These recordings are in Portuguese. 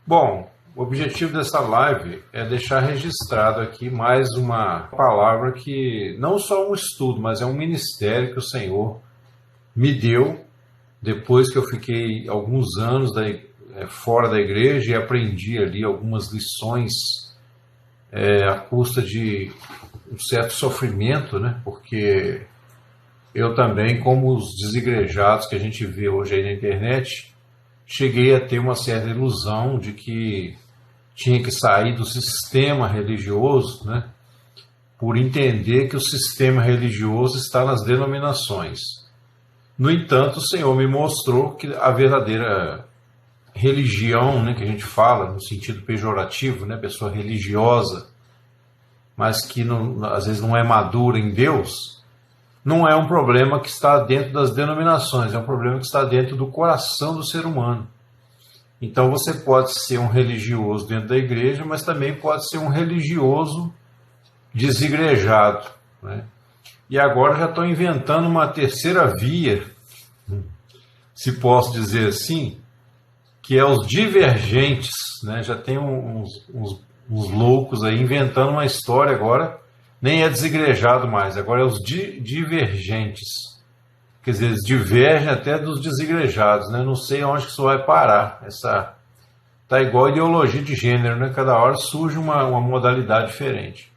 Bom, o objetivo dessa live é deixar registrado aqui mais uma palavra que não só um estudo, mas é um ministério que o Senhor me deu depois que eu fiquei alguns anos fora da igreja e aprendi ali algumas lições à custa de um certo sofrimento, né? Porque eu também, como os desigrejados que a gente vê hoje aí na internet, cheguei a ter uma certa ilusão de que tinha que sair do sistema religioso, né? Por entender que o sistema religioso está nas denominações. No entanto, o Senhor me mostrou que a verdadeira religião, né, que a gente fala no sentido pejorativo, né, pessoa religiosa, mas que às vezes não é madura em Deus, não é um problema que está dentro das denominações, é um problema que está dentro do coração do ser humano. Então você pode ser um religioso dentro da igreja, mas também pode ser um religioso desigrejado, né? E agora já estou inventando uma terceira via, se posso dizer assim, que é os divergentes, né? Já tem uns loucos aí inventando uma história agora, nem é desigrejado mais, agora é os divergentes. Quer dizer, eles divergem até dos desigrejados, né? Não sei onde que isso vai parar. Tá igual ideologia de gênero, né? Cada hora surge uma modalidade diferente.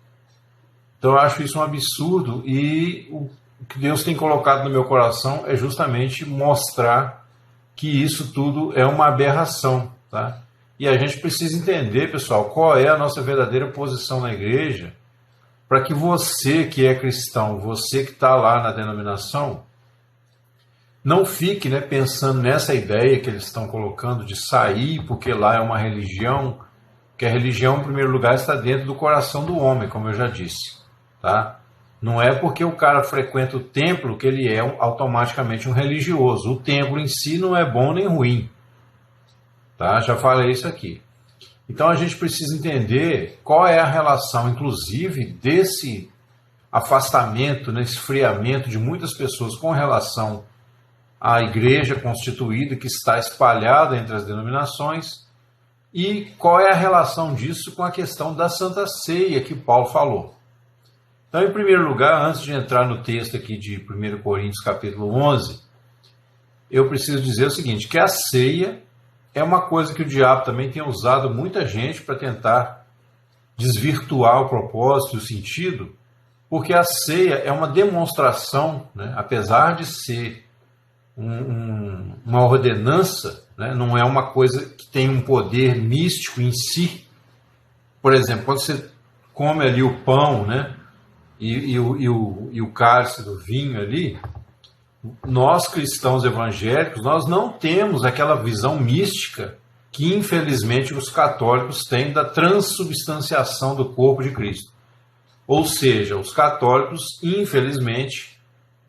Então eu acho isso um absurdo e o que Deus tem colocado no meu coração é justamente mostrar que isso tudo é uma aberração, tá? E a gente precisa entender, pessoal, qual é a nossa verdadeira posição na igreja, para que você que é cristão, você que está lá na denominação, não fique, né, pensando nessa ideia que eles estão colocando de sair porque lá é uma religião, que a religião, em primeiro lugar, está dentro do coração do homem, como eu já disse. Tá? Não é porque o cara frequenta o templo que ele é automaticamente um religioso. O templo em si não é bom nem ruim. Tá? Já falei isso aqui. Então a gente precisa entender qual é a relação, inclusive, desse afastamento, né, esfriamento de muitas pessoas com relação à igreja constituída que está espalhada entre as denominações e qual é a relação disso com a questão da Santa Ceia que Paulo falou. Então, em primeiro lugar, antes de entrar no texto aqui de 1 Coríntios capítulo 11, eu preciso dizer o seguinte, que a ceia é uma coisa que o diabo também tem usado muita gente para tentar desvirtuar o propósito e o sentido, porque a ceia é uma demonstração, né, apesar de ser uma ordenança, né, não é uma coisa que tem um poder místico em si. Por exemplo, quando você come ali o pão, né, e o cálice do vinho ali, nós cristãos evangélicos, nós não temos aquela visão mística que infelizmente os católicos têm da transubstanciação do corpo de Cristo. Ou seja, os católicos, infelizmente,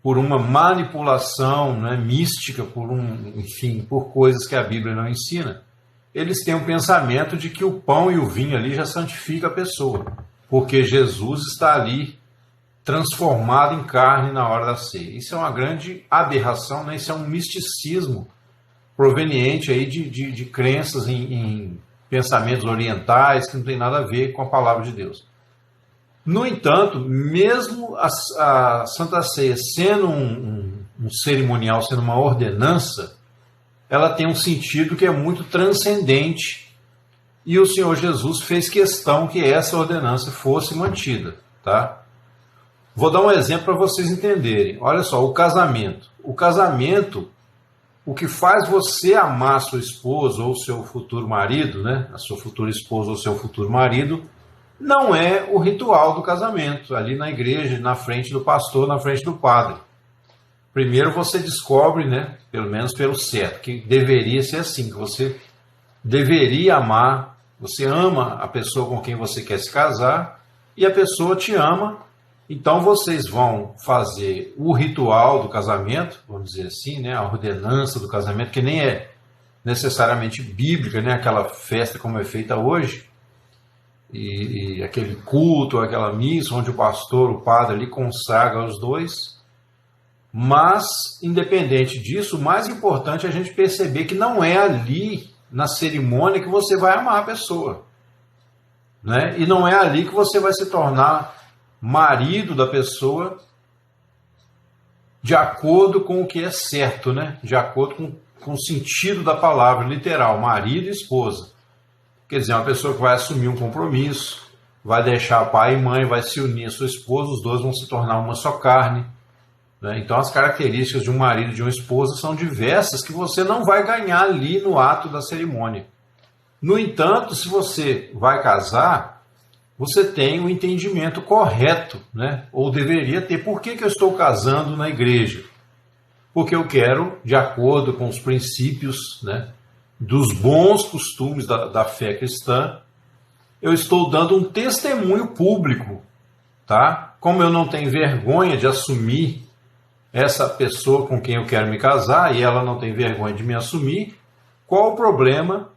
por uma manipulação, né, mística, por coisas que a Bíblia não ensina, eles têm um pensamento de que o pão e o vinho ali já santifica a pessoa, porque Jesus está ali transformado em carne na hora da ceia. Isso é uma grande aberração, né? Isso é um misticismo proveniente aí de crenças em pensamentos orientais que não tem nada a ver com a palavra de Deus. No entanto, mesmo a Santa Ceia sendo um cerimonial, sendo uma ordenança, ela tem um sentido que é muito transcendente e o Senhor Jesus fez questão que essa ordenança fosse mantida, tá? Vou dar um exemplo para vocês entenderem. Olha só, o casamento. O casamento, o que faz você amar sua esposa ou seu futuro marido, né? A sua futura esposa ou seu futuro marido, não é o ritual do casamento, ali na igreja, na frente do pastor, na frente do padre. Primeiro você descobre, né, pelo menos pelo certo, que deveria ser assim, que você deveria amar, você ama a pessoa com quem você quer se casar e a pessoa te ama. Então vocês vão fazer o ritual do casamento, vamos dizer assim, né, a ordenança do casamento, que nem é necessariamente bíblica, né, aquela festa como é feita hoje, e aquele culto, aquela missa, onde o pastor, o padre ali consagra os dois. Mas, independente disso, o mais importante é a gente perceber que não é ali na cerimônia que você vai amar a pessoa, né? E não é ali que você vai se tornar marido da pessoa de acordo com o que é certo, né? De acordo com o sentido da palavra literal, marido e esposa. Quer dizer, uma pessoa que vai assumir um compromisso, vai deixar pai e mãe, vai se unir a sua esposa, os dois vão se tornar uma só carne, né? Então as características de um marido e de uma esposa são diversas que você não vai ganhar ali no ato da cerimônia. No entanto, se você vai casar, você tem o entendimento correto, né? Ou deveria ter. Por que eu estou casando na igreja? Porque eu quero, de acordo com os princípios, né, dos bons costumes da fé cristã, eu estou dando um testemunho público, tá? Como eu não tenho vergonha de assumir essa pessoa com quem eu quero me casar e ela não tem vergonha de me assumir, qual o problema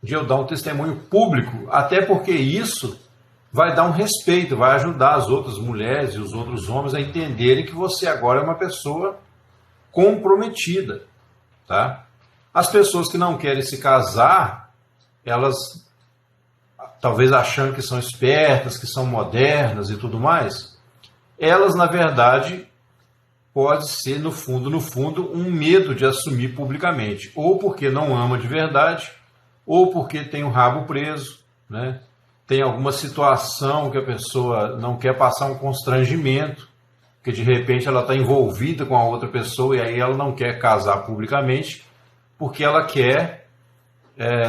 de eu dar um testemunho público? Até porque isso vai dar um respeito, vai ajudar as outras mulheres e os outros homens a entenderem que você agora é uma pessoa comprometida, tá? As pessoas que não querem se casar, elas, talvez achando que são espertas, que são modernas e tudo mais, elas, na verdade, pode ser, no fundo, um medo de assumir publicamente, ou porque não ama de verdade, ou porque tem o rabo preso, né? Tem alguma situação que a pessoa não quer passar um constrangimento, que de repente ela está envolvida com a outra pessoa e aí ela não quer casar publicamente, porque ela quer,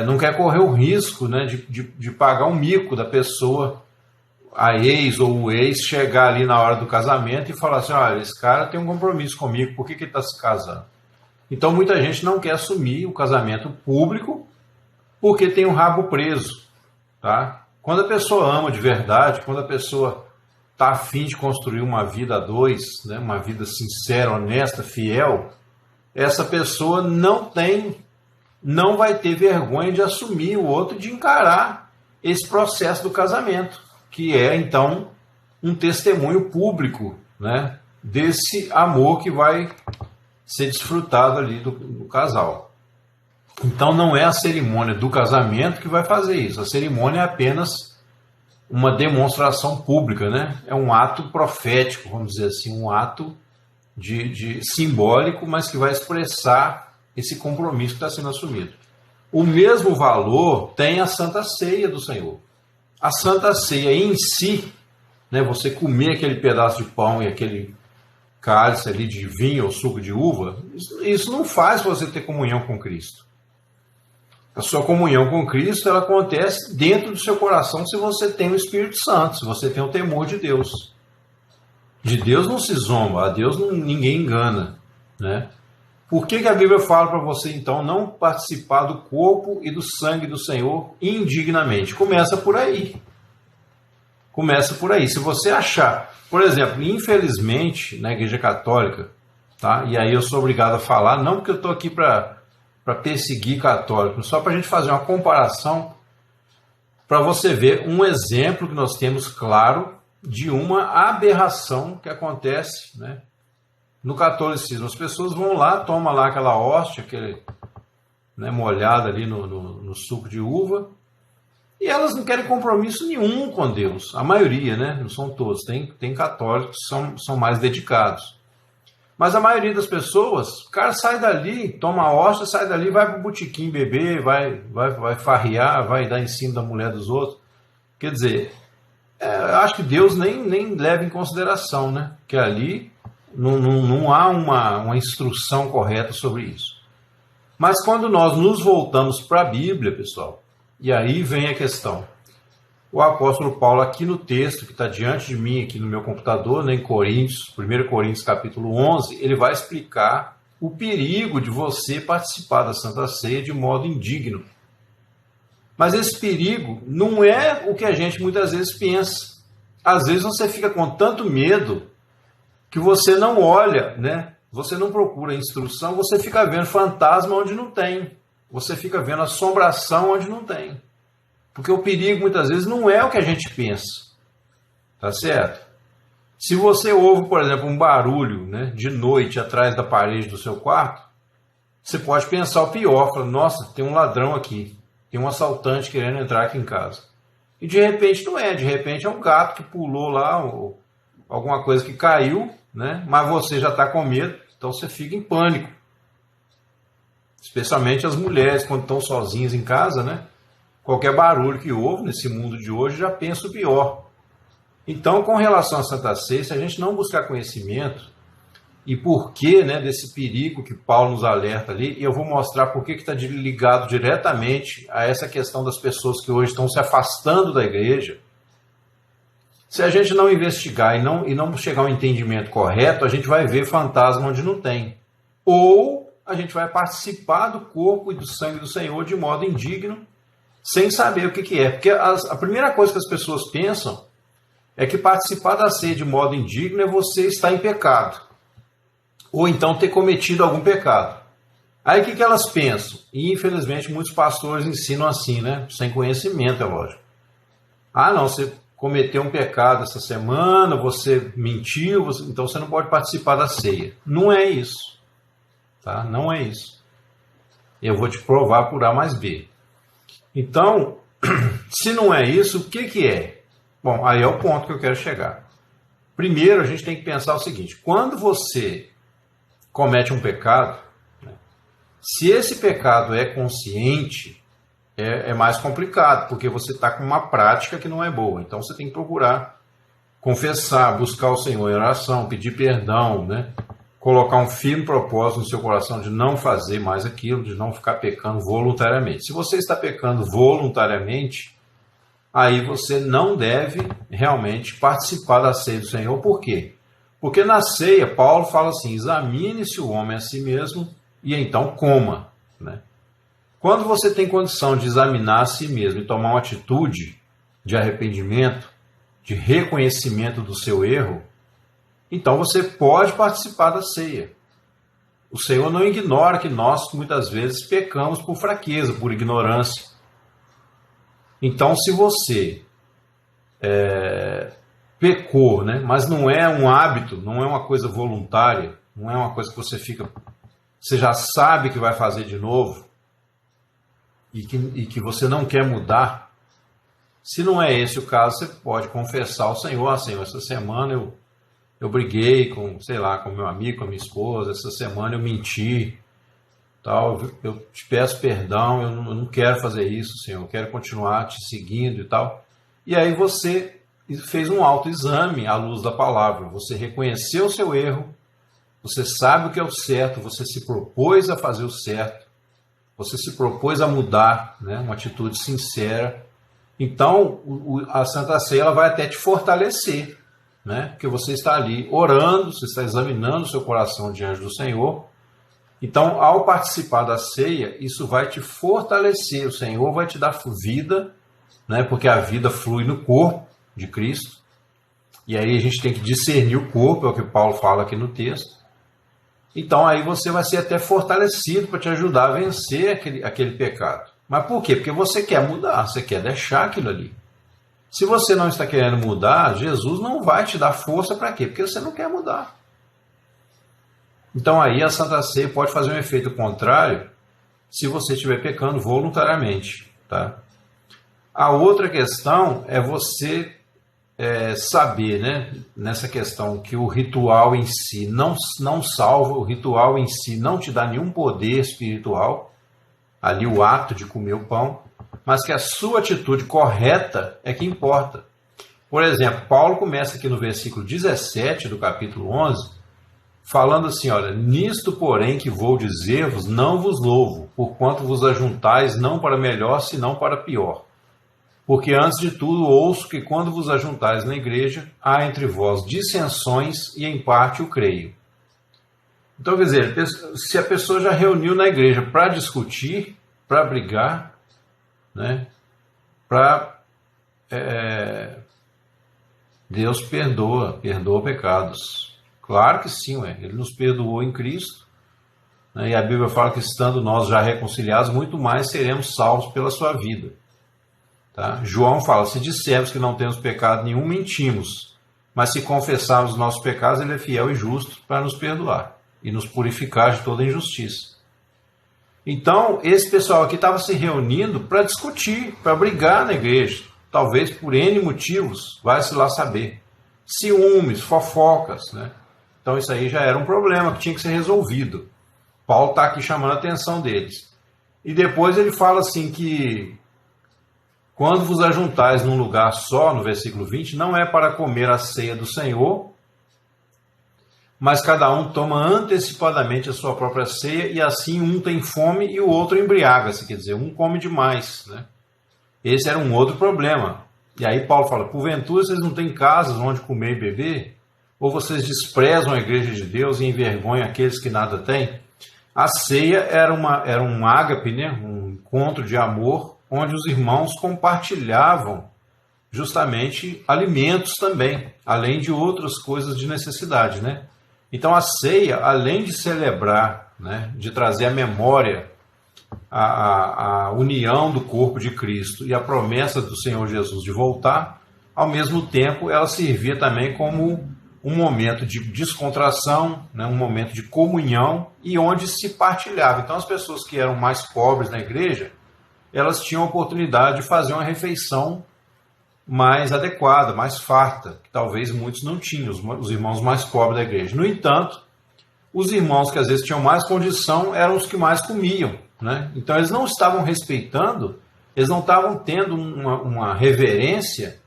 não quer correr o risco, né, de pagar um mico da pessoa, a ex ou o ex, chegar ali na hora do casamento e falar assim, olha, esse cara tem um compromisso comigo, por que ele está se casando? Então muita gente não quer assumir o casamento público porque tem um rabo preso, tá? Quando a pessoa ama de verdade, quando a pessoa está a fim de construir uma vida a dois, né, uma vida sincera, honesta, fiel, essa pessoa não vai ter vergonha de assumir o outro, de encarar esse processo do casamento, que é, então, um testemunho público, né, desse amor que vai ser desfrutado ali do casal. Então não é a cerimônia do casamento que vai fazer isso. A cerimônia é apenas uma demonstração pública, né? É um ato profético, vamos dizer assim, um ato de simbólico, mas que vai expressar esse compromisso que está sendo assumido. O mesmo valor tem a Santa Ceia do Senhor. A Santa Ceia em si, né, você comer aquele pedaço de pão e aquele cálice ali de vinho ou suco de uva, isso não faz você ter comunhão com Cristo. A sua comunhão com Cristo, ela acontece dentro do seu coração se você tem o Espírito Santo, se você tem o temor de Deus. De Deus não se zomba, a Deus ninguém engana, né? Por que a Bíblia fala para você, então, não participar do corpo e do sangue do Senhor indignamente? Começa por aí. Começa por aí. Se você achar, por exemplo, infelizmente, na Igreja Católica, tá? E aí eu sou obrigado a falar, não porque eu estou aqui para perseguir católicos, só para a gente fazer uma comparação, para você ver um exemplo que nós temos claro de uma aberração que acontece, né, no catolicismo. As pessoas vão lá, tomam lá aquela hóstia, aquele, né, molhada ali no suco de uva, e elas não querem compromisso nenhum com Deus. A maioria, né, não são todos, tem católicos que são mais dedicados. Mas a maioria das pessoas, o cara sai dali, toma a hóstia, sai dali, vai pro botequim beber, vai farrear, vai dar em cima da mulher dos outros. Quer dizer, acho que Deus nem leva em consideração, né? Que ali não há uma instrução correta sobre isso. Mas quando nós nos voltamos para a Bíblia, pessoal, e aí vem a questão. O apóstolo Paulo, aqui no texto que está diante de mim, aqui no meu computador, né, em Coríntios, 1 Coríntios capítulo 11, ele vai explicar o perigo de você participar da Santa Ceia de modo indigno. Mas esse perigo não é o que a gente muitas vezes pensa. Às vezes você fica com tanto medo que você não olha, né? Você não procura instrução, você fica vendo fantasma onde não tem. Você fica vendo assombração onde não tem. Porque o perigo, muitas vezes, não é o que a gente pensa. Tá certo? Se você ouve, por exemplo, um barulho, né, de noite atrás da parede do seu quarto, Você pode pensar o pior, falar, nossa, tem um ladrão aqui, tem um assaltante querendo entrar aqui em casa. E de repente não é, de repente é um gato que pulou lá, ou alguma coisa que caiu, né? Mas você já está com medo, então você fica em pânico. Especialmente as mulheres, quando estão sozinhas em casa, né? Qualquer barulho que houve nesse mundo de hoje já pensa o pior. Então, com relação à Santa Ceia, se a gente não buscar conhecimento, e por que, né, desse perigo que Paulo nos alerta ali, e eu vou mostrar por que está ligado diretamente a essa questão das pessoas que hoje estão se afastando da igreja. Se a gente não investigar e não chegar a um entendimento correto, a gente vai ver fantasma onde não tem. Ou a gente vai participar do corpo e do sangue do Senhor de modo indigno, sem saber o que é. Porque a primeira coisa que as pessoas pensam é que participar da ceia de modo indigno é você estar em pecado. Ou então ter cometido algum pecado. Aí o que elas pensam? E infelizmente muitos pastores ensinam assim, né? Sem conhecimento, é lógico. Ah, não, você cometeu um pecado essa semana, você mentiu, então você não pode participar da ceia. Não é isso. Tá? Não é isso. Eu vou te provar por A mais B. Então, se não é isso, o que é? Bom, aí é o ponto que eu quero chegar. Primeiro, a gente tem que pensar o seguinte: quando você comete um pecado, né, se esse pecado é consciente, é mais complicado, porque você está com uma prática que não é boa. Então você tem que procurar confessar, buscar o Senhor em oração, pedir perdão, né, colocar um firme propósito no seu coração de não fazer mais aquilo, de não ficar pecando voluntariamente. Se você está pecando voluntariamente, aí você não deve realmente participar da ceia do Senhor. Por quê? Porque na ceia, Paulo fala assim, examine-se o homem a si mesmo e então coma. Né? Quando você tem condição de examinar a si mesmo e tomar uma atitude de arrependimento, de reconhecimento do seu erro, então você pode participar da ceia. O Senhor não ignora que nós, muitas vezes, pecamos por fraqueza, por ignorância. Então, se você pecou, né? Mas não é um hábito, não é uma coisa voluntária, não é uma coisa que você já sabe que vai fazer de novo e que você não quer mudar. Se não é esse o caso, você pode confessar ao Senhor: Senhor, essa semana eu briguei com, sei lá, com meu amigo, com a minha esposa, essa semana eu menti, tal, eu te peço perdão, eu não quero fazer isso, Senhor, eu quero continuar te seguindo e tal. E aí você fez um autoexame à luz da palavra, você reconheceu o seu erro, você sabe o que é o certo, você se propôs a fazer o certo, você se propôs a mudar, né, uma atitude sincera. Então, a Santa Ceia ela vai até te fortalecer, né, porque você está ali orando, você está examinando o seu coração diante do Senhor. Então, ao participar da ceia, isso vai te fortalecer, o Senhor vai te dar vida, né, porque a vida flui no corpo de Cristo, e aí a gente tem que discernir o corpo, é o que Paulo fala aqui no texto. Então aí você vai ser até fortalecido para te ajudar a vencer aquele pecado. Mas por quê? Porque você quer mudar, você quer deixar aquilo ali. Se você não está querendo mudar, Jesus não vai te dar força para quê? Porque você não quer mudar. Então aí a Santa Ceia pode fazer um efeito contrário se você estiver pecando voluntariamente. Tá? A outra questão é você saber, né, nessa questão que o ritual em si não salva, o ritual em si não te dá nenhum poder espiritual, ali o ato de comer o pão, mas que a sua atitude correta é que importa. Por exemplo, Paulo começa aqui no versículo 17 do capítulo 11, falando assim, olha, nisto porém que vou dizer-vos, não vos louvo, porquanto vos ajuntais não para melhor, senão para pior. Porque antes de tudo ouço que quando vos ajuntais na igreja, há entre vós dissensões e em parte o creio. Então, quer dizer, se a pessoa já reuniu na igreja para discutir, para brigar, né, Deus perdoa pecados. Claro que sim, Ele nos perdoou em Cristo, né, e a Bíblia fala que estando nós já reconciliados, muito mais seremos salvos pela sua vida. Tá? João fala, se dissermos que não temos pecado nenhum, mentimos. Mas se confessarmos os nossos pecados, Ele é fiel e justo para nos perdoar e nos purificar de toda injustiça. Então, esse pessoal aqui estava se reunindo para discutir, para brigar na igreja, talvez por N motivos, vai-se lá saber. Ciúmes, fofocas, né? Então isso aí já era um problema que tinha que ser resolvido. Paulo está aqui chamando a atenção deles. E depois ele fala assim que quando vos ajuntais num lugar só, no versículo 20, não é para comer a ceia do Senhor, mas cada um toma antecipadamente a sua própria ceia, e assim um tem fome e o outro embriaga-se, quer dizer, um come demais, né? Esse era um outro problema. E aí Paulo fala, porventura vocês não têm casas onde comer e beber? Ou vocês desprezam a igreja de Deus e envergonham aqueles que nada têm? A ceia era um ágape, né? Um encontro de amor, onde os irmãos compartilhavam justamente alimentos também, além de outras coisas de necessidade, né? Então a ceia, além de celebrar, né, de trazer à memória a união do corpo de Cristo e a promessa do Senhor Jesus de voltar, ao mesmo tempo ela servia também como um momento de descontração, né, um momento de comunhão e onde se partilhava. Então as pessoas que eram mais pobres na igreja, elas tinham a oportunidade de fazer uma refeição mais adequada, mais farta, que talvez muitos não tinham, os irmãos mais pobres da igreja. No entanto, os irmãos que às vezes tinham mais condição eram os que mais comiam, né? Então eles não estavam respeitando, eles não estavam tendo uma reverência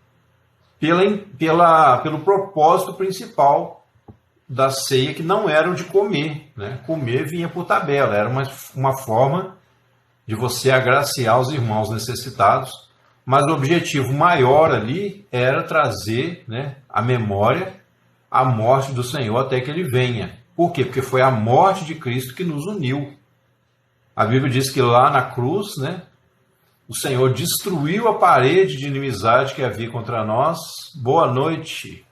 pelo propósito principal da ceia, que não era o de comer, né? Comer vinha por tabela, era uma forma de você agraciar os irmãos necessitados, mas o objetivo maior ali era trazer, né, à memória a morte do Senhor até que ele venha. Por quê? Porque foi a morte de Cristo que nos uniu. A Bíblia diz que lá na cruz, né, o Senhor destruiu a parede de inimizade que havia contra nós. Boa noite,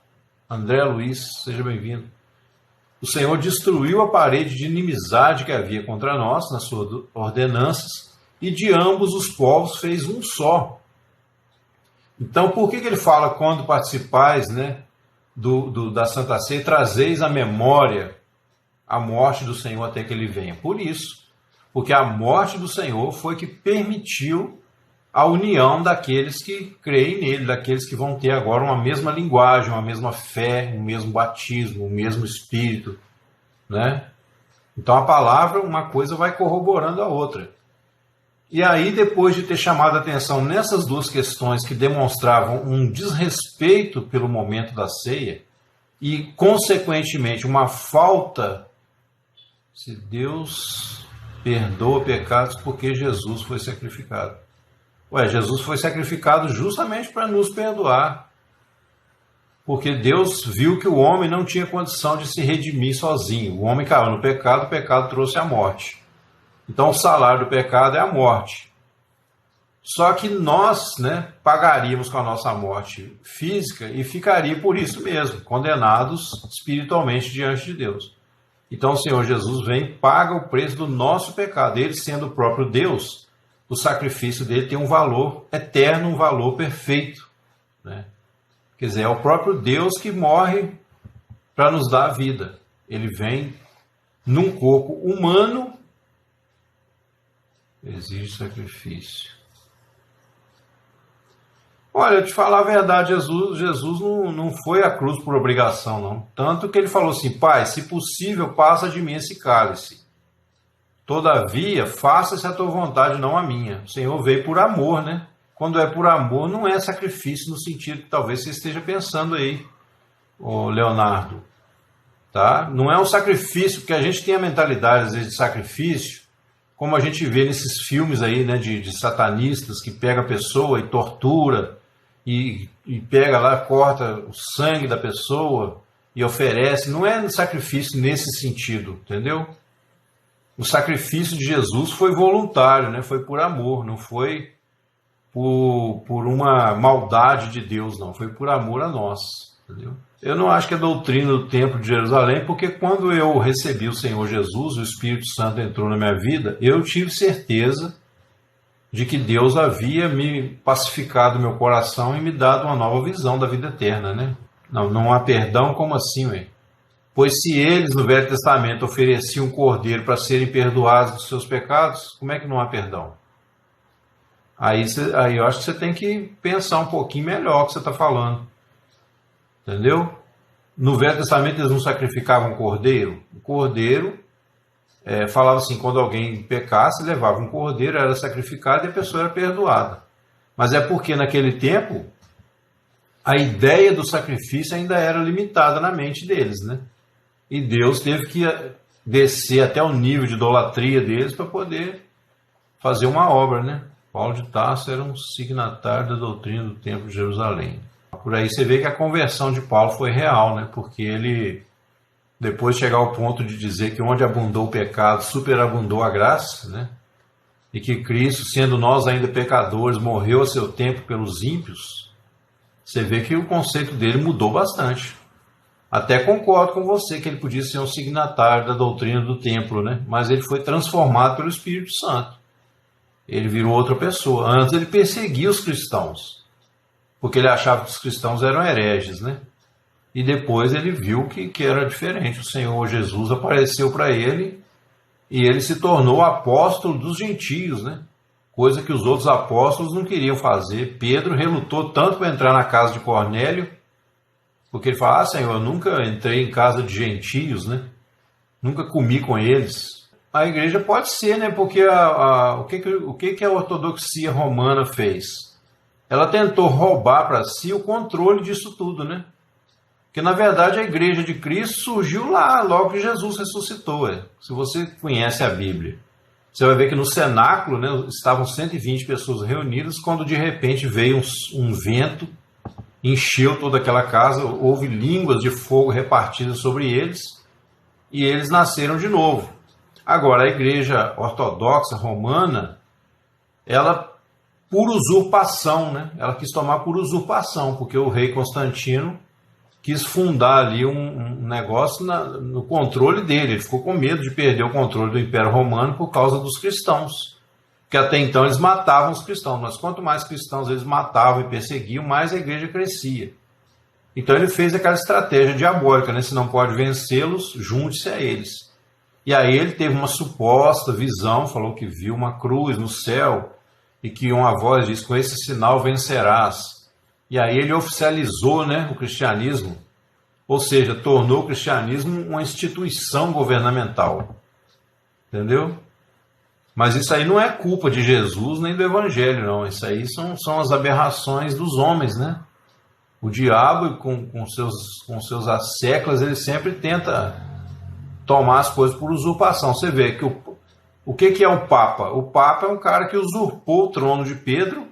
André Luiz, seja bem-vindo. O Senhor destruiu a parede de inimizade que havia contra nós, nas suas ordenanças, e de ambos os povos fez um só. Então, por que ele fala, quando participais, né, da Santa Ceia, trazeis à memória a morte do Senhor até que ele venha? Por isso, porque a morte do Senhor foi que permitiu a união daqueles que creem nele, daqueles que vão ter agora uma mesma linguagem, uma mesma fé, um mesmo batismo, o mesmo Espírito, né? Então a palavra, uma coisa vai corroborando a outra. E aí, depois de ter chamado a atenção nessas duas questões que demonstravam um desrespeito pelo momento da ceia e, consequentemente, uma falta, se Deus perdoa pecados porque Jesus foi sacrificado. Jesus foi sacrificado justamente para nos perdoar, porque Deus viu que o homem não tinha condição de se redimir sozinho. O homem caiu no pecado, o pecado trouxe a morte. Então o salário do pecado é a morte. Só que nós, né, pagaríamos com a nossa morte física e ficaria por isso mesmo, condenados espiritualmente diante de Deus. Então o Senhor Jesus vem e paga o preço do nosso pecado. Ele, sendo o próprio Deus, o sacrifício dele tem um valor eterno, um valor perfeito, né? Quer dizer, é o próprio Deus que morre para nos dar a vida. Ele vem num corpo humano, exige sacrifício. Olha, te falar a verdade, Jesus não foi à cruz por obrigação, não. Tanto que ele falou assim, Pai, se possível, passa de mim esse cálice. Todavia, faça-se a tua vontade, não a minha. O Senhor veio por amor, né? Quando é por amor, não é sacrifício no sentido que talvez você esteja pensando aí, ô Leonardo. Tá? Não é um sacrifício, porque a gente tem a mentalidade, às vezes, de sacrifício, como a gente vê nesses filmes aí, né, de satanistas que pega a pessoa e tortura, e pega lá, corta o sangue da pessoa e oferece. Não é um sacrifício nesse sentido, entendeu? O sacrifício de Jesus foi voluntário, né? Foi por amor, não foi por uma maldade de Deus, não. Foi por amor a nós, entendeu? Eu não acho que é doutrina do Templo de Jerusalém, porque quando eu recebi o Senhor Jesus, o Espírito Santo entrou na minha vida, eu tive certeza de que Deus havia me pacificado meu coração e me dado uma nova visão da vida eterna, né? Não há perdão, como assim, ué? Pois se eles no Velho Testamento ofereciam um cordeiro para serem perdoados dos seus pecados, como é que não há perdão? Aí eu acho que você tem que pensar um pouquinho melhor o que você está falando. Entendeu? No Velho Testamento eles não sacrificavam cordeiro. O cordeiro, falava assim, quando alguém pecasse, levava um cordeiro, era sacrificado e a pessoa era perdoada. Mas é porque naquele tempo a ideia do sacrifício ainda era limitada na mente deles, né? E Deus teve que descer até o nível de idolatria deles para poder fazer uma obra, né? Paulo de Tarso era um signatário da doutrina do Templo de Jerusalém. Por aí você vê que a conversão de Paulo foi real, né? Porque ele, depois de chegar ao ponto de dizer que onde abundou o pecado, superabundou a graça, né? E que Cristo, sendo nós ainda pecadores, morreu a seu tempo pelos ímpios, você vê que o conceito dele mudou bastante. Até concordo com você que ele podia ser um signatário da doutrina do templo, né? Mas ele foi transformado pelo Espírito Santo. Ele virou outra pessoa. Antes ele perseguia os cristãos, porque ele achava que os cristãos eram hereges, né? E depois ele viu que era diferente. O Senhor Jesus apareceu para ele e ele se tornou apóstolo dos gentios, né? Coisa que os outros apóstolos não queriam fazer. Pedro relutou tanto para entrar na casa de Cornélio, porque ele fala, Senhor, eu nunca entrei em casa de gentios, né? Nunca comi com eles. A igreja pode ser, né? Porque o que a ortodoxia romana fez? Ela tentou roubar para si o controle disso tudo, né? Porque, na verdade, a igreja de Cristo surgiu lá, logo que Jesus ressuscitou. Se você conhece a Bíblia, você vai ver que no cenáculo, né, estavam 120 pessoas reunidas, quando de repente veio um vento, encheu toda aquela casa, houve línguas de fogo repartidas sobre eles, e eles nasceram de novo. Agora, a igreja ortodoxa romana, ela, por usurpação, né? Ela quis tomar por usurpação, porque o rei Constantino quis fundar ali um negócio no controle dele. Ele ficou com medo de perder o controle do Império Romano por causa dos cristãos. Porque até então eles matavam os cristãos, mas quanto mais cristãos eles matavam e perseguiam, mais a igreja crescia. Então ele fez aquela estratégia diabólica, né? Se não pode vencê-los, junte-se a eles. E aí ele teve uma suposta visão, falou que viu uma cruz no céu e que uma voz diz, com esse sinal vencerás. E aí ele oficializou, né, o cristianismo, ou seja, tornou o cristianismo uma instituição governamental. Entendeu? Mas isso aí não é culpa de Jesus nem do Evangelho, não. Isso aí são as aberrações dos homens, né? O diabo, com seus asseclas, ele sempre tenta tomar as coisas por usurpação. Você vê que o que é o Papa? O Papa é um cara que usurpou o trono de Pedro,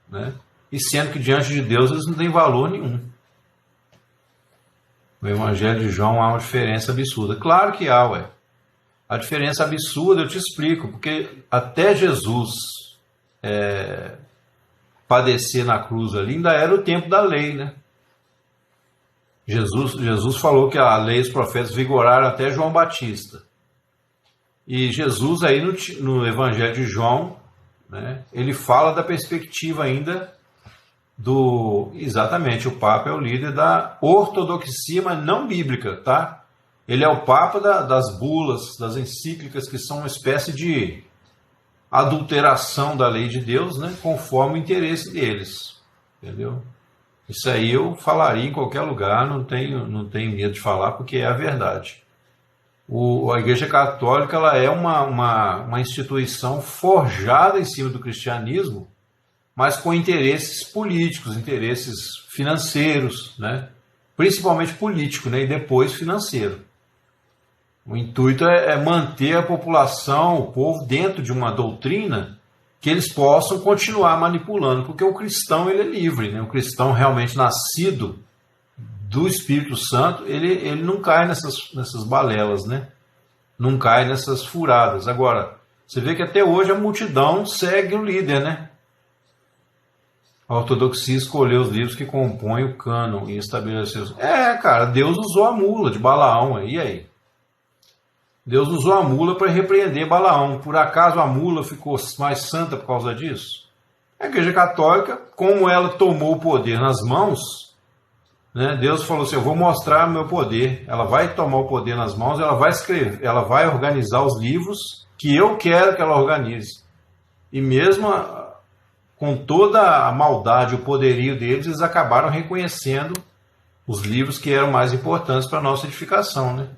né? E sendo que diante de Deus eles não têm valor nenhum. No Evangelho de João há uma diferença absurda. Claro que há, ué. A diferença absurda eu te explico, porque até Jesus padecer na cruz ali, ainda era o tempo da lei, né? Jesus falou que a lei e os profetas vigoraram até João Batista. E Jesus aí no Evangelho de João, né, ele fala da perspectiva ainda exatamente, o Papa é o líder da ortodoxia, mas não bíblica, tá? Ele é o Papa das bulas, das encíclicas, que são uma espécie de adulteração da lei de Deus, né, conforme o interesse deles, entendeu? Isso aí eu falaria em qualquer lugar, não tenho medo de falar, porque é a verdade. A Igreja Católica ela é uma instituição forjada em cima do cristianismo, mas com interesses políticos, interesses financeiros, né? Principalmente político, né? E depois financeiro. O intuito é manter a população, o povo, dentro de uma doutrina que eles possam continuar manipulando, porque o cristão ele é livre, né? O cristão realmente nascido do Espírito Santo, ele não cai nessas balelas, né? Não cai nessas furadas. Agora, você vê que até hoje a multidão segue o líder, né? A ortodoxia escolheu os livros que compõem o cânon e estabeleceu... cara, Deus usou a mula de Balaão, e aí? Deus usou a mula para repreender Balaão. Por acaso a mula ficou mais santa por causa disso? A Igreja Católica, como ela tomou o poder nas mãos, né? Deus falou assim, eu vou mostrar meu poder. Ela vai tomar o poder nas mãos, ela vai escrever, ela vai organizar os livros que eu quero que ela organize. E mesmo com toda a maldade, o poderio deles, eles acabaram reconhecendo os livros que eram mais importantes para a nossa edificação, né?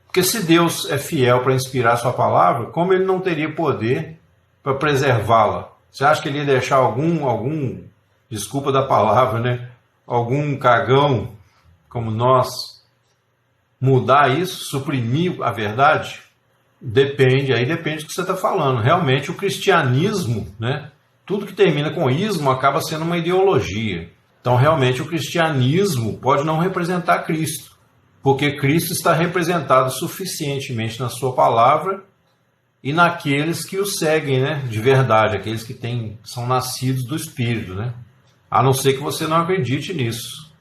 Porque se Deus é fiel para inspirar a sua palavra, como ele não teria poder para preservá-la? Você acha que ele ia deixar algum, desculpa da palavra, né? Algum cagão como nós mudar isso, suprimir a verdade? Depende do que você está falando. Realmente o cristianismo, né? Tudo que termina com ismo acaba sendo uma ideologia. Então realmente o cristianismo pode não representar Cristo, porque Cristo está representado suficientemente na sua palavra e naqueles que o seguem, né? De verdade, aqueles que são nascidos do Espírito, né? A não ser que você não acredite nisso.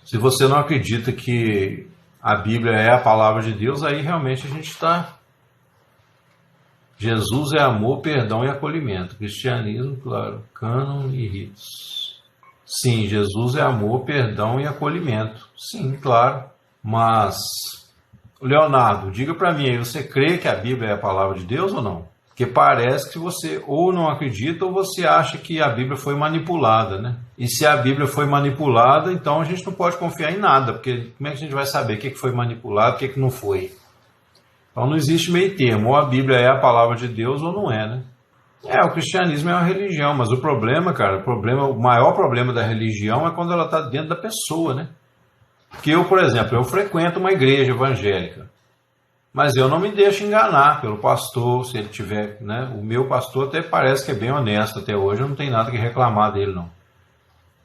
Se você não acredita que a Bíblia é a palavra de Deus, aí realmente a gente está... Jesus é amor, perdão e acolhimento. Cristianismo, claro, cânon e ritos. Sim, Jesus é amor, perdão e acolhimento. Sim, claro. Mas, Leonardo, diga para mim aí, você crê que a Bíblia é a palavra de Deus ou não? Porque parece que você ou não acredita ou você acha que a Bíblia foi manipulada, né? E se a Bíblia foi manipulada, então a gente não pode confiar em nada, porque como é que a gente vai saber o que foi manipulado, o que não foi? Então não existe meio termo, ou a Bíblia é a palavra de Deus ou não é, né? O cristianismo é uma religião, mas o problema, cara, o maior problema da religião é quando ela está dentro da pessoa, né? Porque eu, por exemplo, eu frequento uma igreja evangélica, mas eu não me deixo enganar pelo pastor, se ele tiver, né? O meu pastor até parece que é bem honesto até hoje, eu não tenho nada que reclamar dele, não.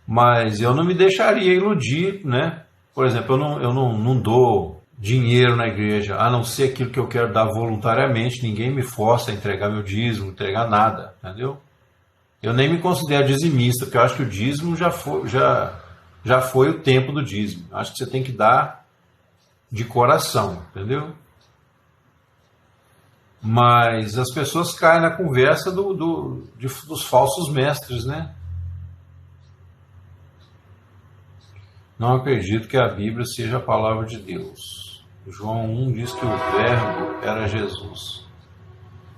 Mas eu não me deixaria iludir, né? Por exemplo, eu não dou dinheiro na igreja, a não ser aquilo que eu quero dar voluntariamente, ninguém me força a entregar meu dízimo, entregar nada, entendeu? Eu nem me considero dizimista, porque eu acho que o dízimo já foi o tempo do dízimo. Acho que você tem que dar de coração, entendeu? Mas as pessoas caem na conversa dos falsos mestres, né? Não acredito que a Bíblia seja a palavra de Deus. João 1 diz que o verbo era Jesus.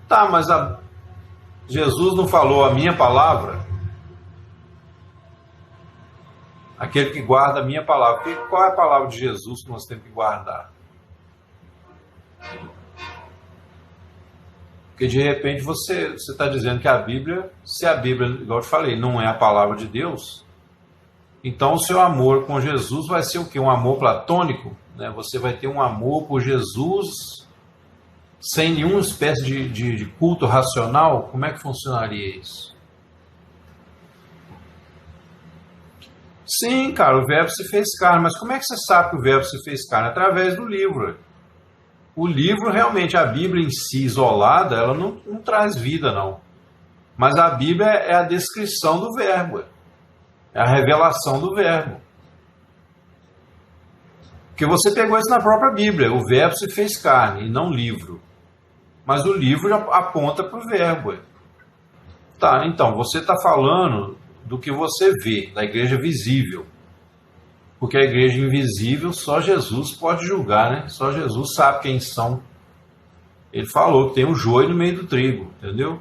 Tá, mas Jesus não falou a minha palavra? Aquele que guarda a minha palavra. Qual é a palavra de Jesus que nós temos que guardar? Porque de repente você está dizendo que a Bíblia, se a Bíblia, igual eu te falei, não é a palavra de Deus, então o seu amor com Jesus vai ser o quê? Um amor platônico? Né? Você vai ter um amor por Jesus sem nenhuma espécie de culto racional? Como é que funcionaria isso? Sim, cara, o verbo se fez carne, mas como é que você sabe que o verbo se fez carne? Através do livro. O livro, realmente, a Bíblia em si, isolada, ela não traz vida, não. Mas a Bíblia é a descrição do verbo, é a revelação do verbo. Porque você pegou isso na própria Bíblia, o verbo se fez carne, e não livro. Mas o livro já aponta para o verbo. Tá, então, você está falando do que você vê, da igreja visível. Porque a igreja invisível, só Jesus pode julgar, né? Só Jesus sabe quem são. Ele falou que tem um joio no meio do trigo, entendeu?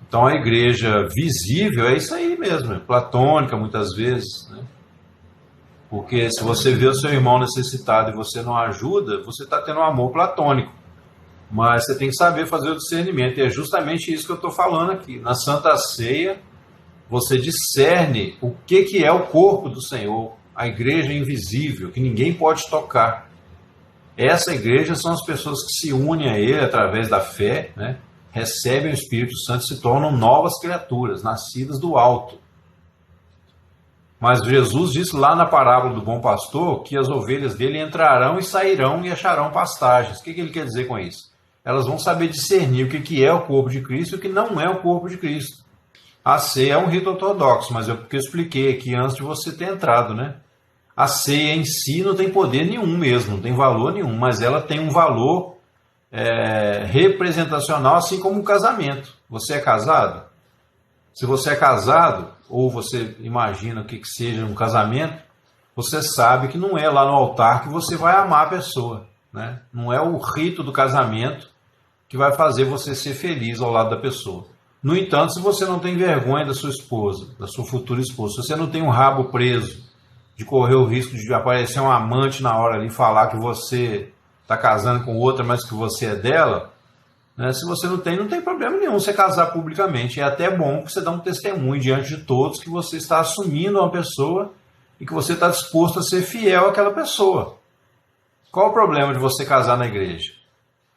Então a igreja visível é isso aí mesmo, é platônica muitas vezes, né? Porque se você vê o seu irmão necessitado e você não ajuda, você está tendo um amor platônico. Mas você tem que saber fazer o discernimento, e é justamente isso que eu estou falando aqui. Na Santa Ceia, você discerne o que é o corpo do Senhor, a igreja invisível, que ninguém pode tocar. Essa igreja são as pessoas que se unem a Ele através da fé, né? Recebem o Espírito Santo e se tornam novas criaturas, nascidas do alto. Mas Jesus disse lá na parábola do bom pastor que as ovelhas dele entrarão e sairão e acharão pastagens. O que ele quer dizer com isso? Elas vão saber discernir o que é o corpo de Cristo e o que não é o corpo de Cristo. A ceia é um rito ortodoxo, mas porque eu expliquei aqui antes de você ter entrado, né? A ceia em si não tem poder nenhum mesmo, não tem valor nenhum, mas ela tem um valor representacional, assim como um casamento. Você é casado? Se você é casado, ou você imagina o que seja um casamento, você sabe que não é lá no altar que você vai amar a pessoa, né? Não é o rito do casamento que vai fazer você ser feliz ao lado da pessoa. No entanto, se você não tem vergonha da sua esposa, da sua futura esposa, se você não tem um rabo preso de correr o risco de aparecer um amante na hora ali e falar que você está casando com outra, mas que você é dela, né? Se você não tem problema nenhum você casar publicamente. É até bom que você dá um testemunho diante de todos que você está assumindo uma pessoa e que você está disposto a ser fiel àquela pessoa. Qual o problema de você casar na igreja?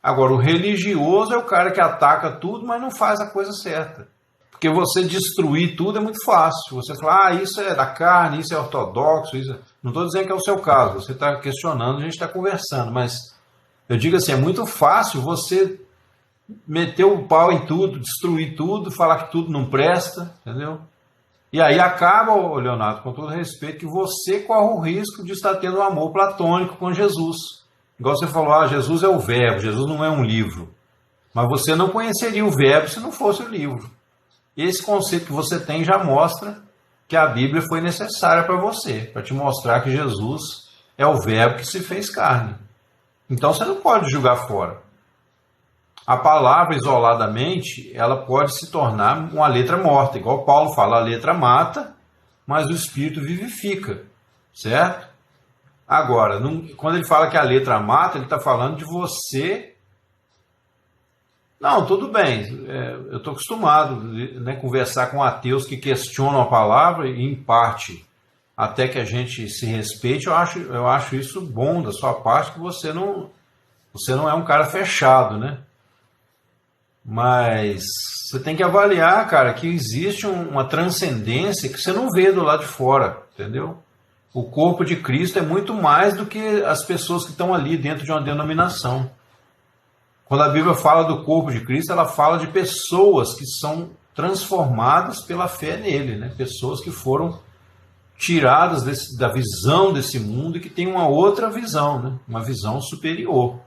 Agora, o religioso é o cara que ataca tudo, mas não faz a coisa certa. Porque você destruir tudo é muito fácil. Você fala, isso é da carne, isso é ortodoxo. Isso... Não estou dizendo que é o seu caso, você está questionando, a gente está conversando. Mas eu digo assim, é muito fácil você meter o pau em tudo, destruir tudo, falar que tudo não presta, entendeu? E aí acaba, Leonardo, com todo respeito, que você corre o risco de estar tendo um amor platônico com Jesus. Igual você falou, Jesus é o verbo, Jesus não é um livro. Mas você não conheceria o verbo se não fosse o livro. Esse conceito que você tem já mostra que a Bíblia foi necessária para você, para te mostrar que Jesus é o verbo que se fez carne. Então você não pode jogar fora. A palavra isoladamente, ela pode se tornar uma letra morta. Igual Paulo fala, a letra mata, mas o Espírito vivifica, certo? Agora, quando ele fala que a letra mata, ele está falando de você. Não, tudo bem, eu estou acostumado, né, conversar com ateus que questionam a palavra e, em parte, até que a gente se respeite. Eu acho isso bom da sua parte, que você não é um cara fechado, né? Mas você tem que avaliar, cara, que existe uma transcendência que você não vê do lado de fora, entendeu? O corpo de Cristo é muito mais do que as pessoas que estão ali dentro de uma denominação. Quando a Bíblia fala do corpo de Cristo, ela fala de pessoas que são transformadas pela fé nele, né? Pessoas que foram tiradas da visão desse mundo e que têm uma outra visão, né? Uma visão superior.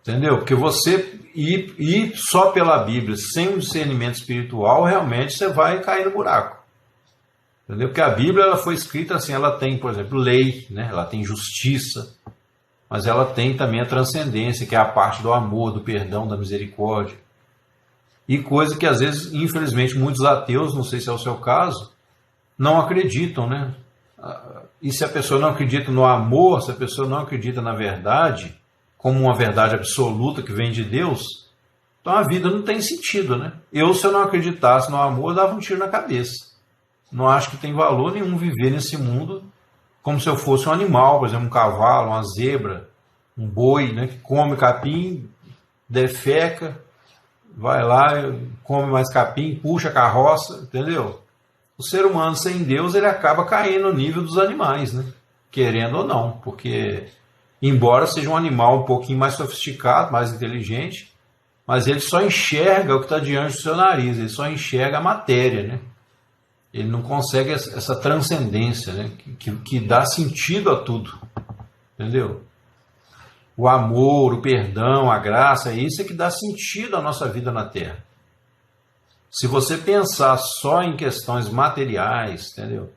Entendeu? Porque você ir só pela Bíblia, sem um discernimento espiritual, realmente você vai cair no buraco. Entendeu? Porque a Bíblia ela foi escrita assim, ela tem, por exemplo, lei, né? Ela tem justiça, mas ela tem também a transcendência, que é a parte do amor, do perdão, da misericórdia. E coisa que às vezes, infelizmente, muitos ateus, não sei se é o seu caso, não acreditam, né? E se a pessoa não acredita no amor, se a pessoa não acredita na verdade, como uma verdade absoluta que vem de Deus, então a vida não tem sentido, né? Se eu não acreditasse no amor, eu dava um tiro na cabeça. Não acho que tem valor nenhum viver nesse mundo como se eu fosse um animal, por exemplo, um cavalo, uma zebra, um boi, né, que come capim, defeca, vai lá, come mais capim, puxa a carroça, entendeu? O ser humano sem Deus, ele acaba caindo no nível dos animais, né? Querendo ou não, porque embora seja um animal um pouquinho mais sofisticado, mais inteligente, mas ele só enxerga o que está diante do seu nariz, ele só enxerga a matéria, né? Ele não consegue essa transcendência, né? que dá sentido a tudo, entendeu? O amor, o perdão, a graça, isso é que dá sentido à nossa vida na Terra. Se você pensar só em questões materiais, entendeu?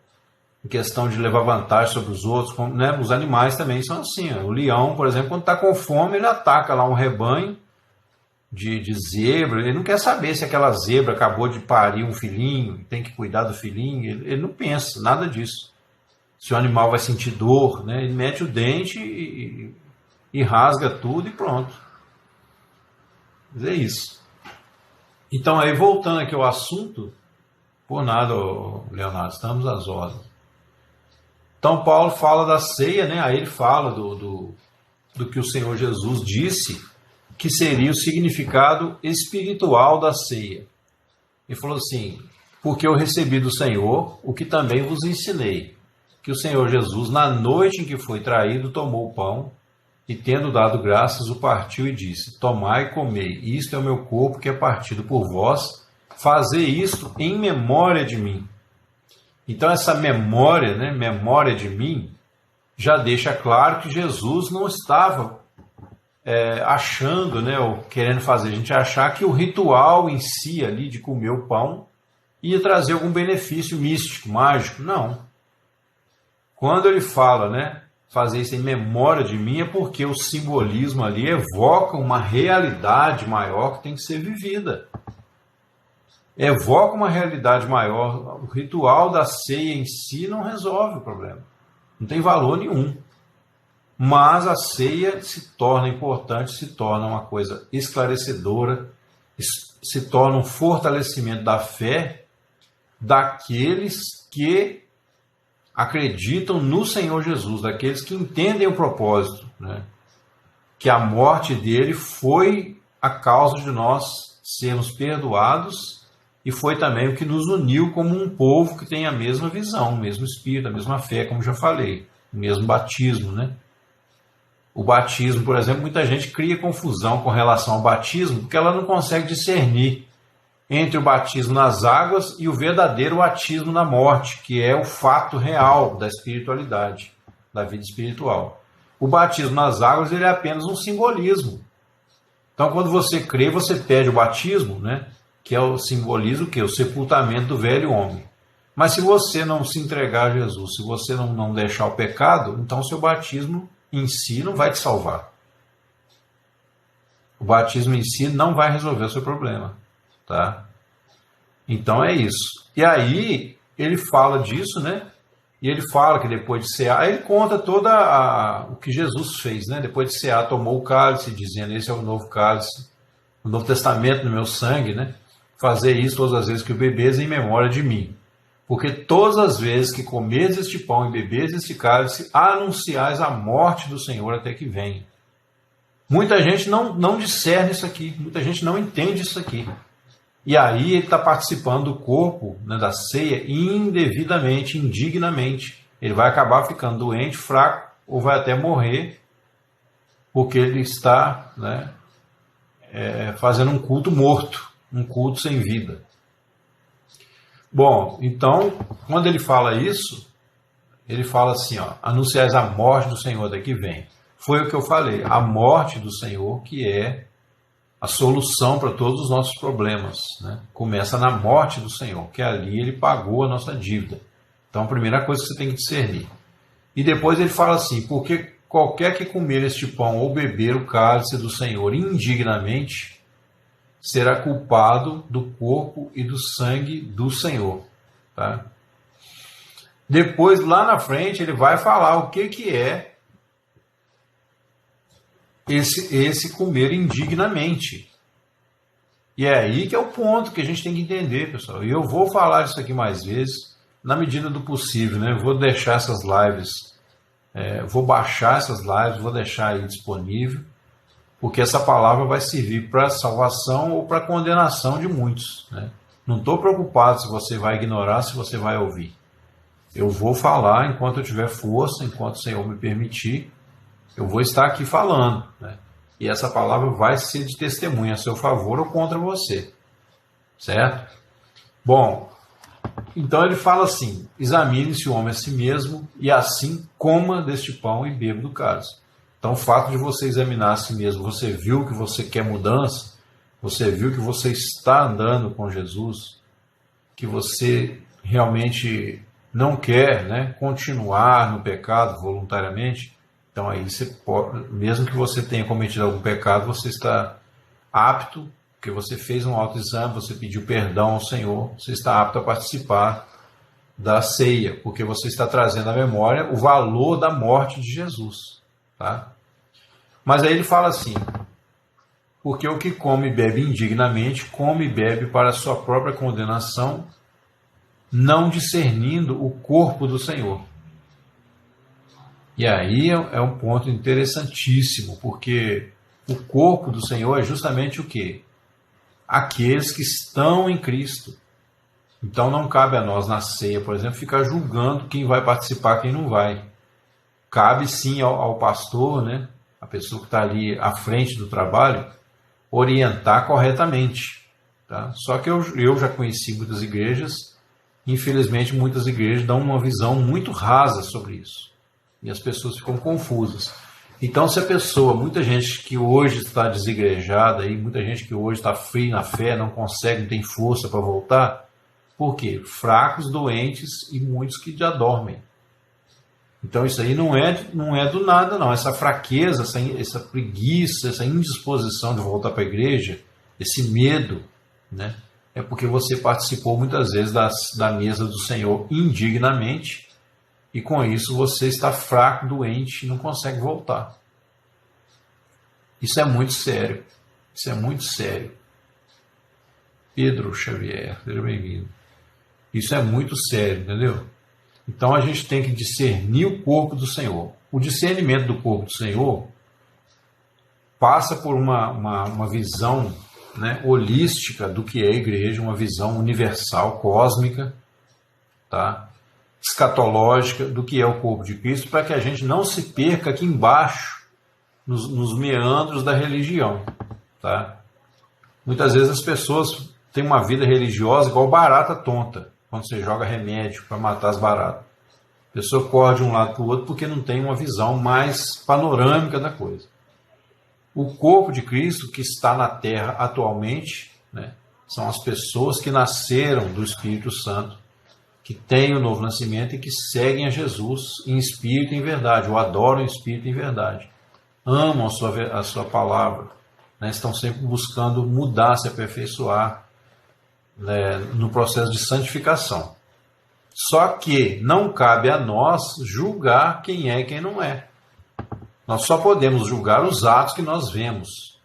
Em questão de levar vantagem sobre os outros, né? Os animais também são assim. Ó. O leão, por exemplo, quando está com fome, ele ataca lá um rebanho de zebra. Ele não quer saber se aquela zebra acabou de parir um filhinho, tem que cuidar do filhinho. Ele não pensa nada disso. Se o animal vai sentir dor, né? Ele mete o dente e rasga tudo e pronto. Mas é isso. Então, aí voltando aqui ao assunto, por nada, Leonardo, estamos às ordens. Então, Paulo fala da ceia, né? Aí ele fala do que o Senhor Jesus disse que seria o significado espiritual da ceia. Ele falou assim, porque eu recebi do Senhor o que também vos ensinei, que o Senhor Jesus, na noite em que foi traído, tomou o pão e, tendo dado graças, o partiu e disse, tomai e comei, isto é o meu corpo que é partido por vós, fazei isto em memória de mim. Então essa memória, né, memória de mim, já deixa claro que Jesus não estava achando, né, ou querendo fazer a gente achar que o ritual em si ali de comer o pão ia trazer algum benefício místico, mágico. Não. Quando ele fala, né, fazer isso em memória de mim, é porque o simbolismo ali evoca uma realidade maior que tem que ser vivida. Evoca uma realidade maior. O ritual da ceia em si não resolve o problema. Não tem valor nenhum. Mas a ceia se torna importante, se torna uma coisa esclarecedora, se torna um fortalecimento da fé daqueles que acreditam no Senhor Jesus, daqueles que entendem o propósito, né? Que a morte dele foi a causa de nós sermos perdoados e foi também o que nos uniu como um povo que tem a mesma visão, o mesmo espírito, a mesma fé, como já falei, o mesmo batismo, né? O batismo, por exemplo, muita gente cria confusão com relação ao batismo porque ela não consegue discernir entre o batismo nas águas e o verdadeiro batismo na morte, que é o fato real da espiritualidade, da vida espiritual. O batismo nas águas ele é apenas um simbolismo. Então, quando você crê, você pede o batismo, né? Que é o simbolismo, que é o sepultamento do velho homem. Mas se você não se entregar a Jesus, se você não deixar o pecado, então o seu batismo em si não vai te salvar. O batismo em si não vai resolver o seu problema. Tá? Então é isso. E aí ele fala disso, né? E ele fala que depois de cear, ele conta o que Jesus fez, né? Depois de cear, tomou o cálice, dizendo: esse é o novo cálice, o novo testamento no meu sangue, né? Fazer isso todas as vezes que o bebeis em memória de mim. Porque todas as vezes que comeres este pão e beberes este cálice, anunciais a morte do Senhor até que venha. Muita gente não discerne isso aqui, muita gente não entende isso aqui. E aí ele está participando do corpo, né, da ceia indevidamente, indignamente. Ele vai acabar ficando doente, fraco, ou vai até morrer, porque ele está, né, fazendo um culto morto, um culto sem vida. Bom, então, quando ele fala isso, ele fala assim, ó, anunciais a morte do Senhor daqui vem. Foi o que eu falei, a morte do Senhor que é a solução para todos os nossos problemas, né? Começa na morte do Senhor, que ali ele pagou a nossa dívida. Então, a primeira coisa que você tem que discernir. E depois ele fala assim, porque qualquer que comer este pão ou beber o cálice do Senhor indignamente, será culpado do corpo e do sangue do Senhor. Tá? Depois, lá na frente, ele vai falar o que é esse comer indignamente. E é aí que é o ponto que a gente tem que entender, pessoal. E eu vou falar isso aqui mais vezes, na medida do possível, né? Eu vou deixar essas lives, vou baixar essas lives, vou deixar aí disponível, porque essa palavra vai servir para salvação ou para condenação de muitos, né? Não estou preocupado se você vai ignorar, se você vai ouvir. Eu vou falar enquanto eu tiver força, enquanto o Senhor me permitir, eu vou estar aqui falando, né? E essa palavra vai ser de testemunha a seu favor ou contra você, certo? Bom, então ele fala assim, examine-se o homem a si mesmo e assim coma deste pão e beba do cálice. Então, o fato de você examinar a si mesmo, você viu que você quer mudança, você viu que você está andando com Jesus, que você realmente não quer, né, continuar no pecado voluntariamente, então aí você pode, mesmo que você tenha cometido algum pecado, você está apto, porque você fez um autoexame, você pediu perdão ao Senhor, você está apto a participar da ceia, porque você está trazendo à memória o valor da morte de Jesus. Tá? Mas aí ele fala assim, porque o que come e bebe indignamente, come e bebe para a sua própria condenação, não discernindo o corpo do Senhor. E aí é um ponto interessantíssimo, porque o corpo do Senhor é justamente o quê? Aqueles que estão em Cristo. Então não cabe a nós na ceia, por exemplo, ficar julgando quem vai participar, quem não vai. Cabe sim ao pastor, né, a pessoa que está ali à frente do trabalho, orientar corretamente. Tá? Só que eu já conheci muitas igrejas, infelizmente muitas igrejas dão uma visão muito rasa sobre isso. E as pessoas ficam confusas. Então, se a pessoa, muita gente que hoje está desigrejada, muita gente que hoje está fria na fé, não consegue, não tem força para voltar, Por quê? Fracos, doentes e muitos que já dormem. Então isso aí não é do nada, não. Essa fraqueza, essa preguiça, essa indisposição de voltar para a igreja, esse medo, né? É porque você participou muitas vezes da mesa do Senhor indignamente e com isso você está fraco, doente e não consegue voltar. Isso é muito sério. Isso é muito sério. Pedro Xavier, seja bem-vindo. Isso é muito sério, entendeu? Então a gente tem que discernir o corpo do Senhor. O discernimento do corpo do Senhor passa por uma visão, né, holística do que é a igreja, uma visão universal, cósmica, tá? Escatológica do que é o corpo de Cristo, para que a gente não se perca aqui embaixo, nos meandros da religião. Tá? Muitas vezes as pessoas têm uma vida religiosa igual barata tonta, quando você joga remédio para matar as baratas. A pessoa corre de um lado para o outro porque não tem uma visão mais panorâmica da coisa. O corpo de Cristo que está na terra atualmente, né, são as pessoas que nasceram do Espírito Santo, que têm o novo nascimento e que seguem a Jesus em espírito e em verdade, o adoram em espírito e em verdade. Amam a sua palavra, né, estão sempre buscando mudar, se aperfeiçoar, né, no processo de santificação. Só que não cabe a nós julgar quem é e quem não é. Nós só podemos julgar os atos que nós vemos.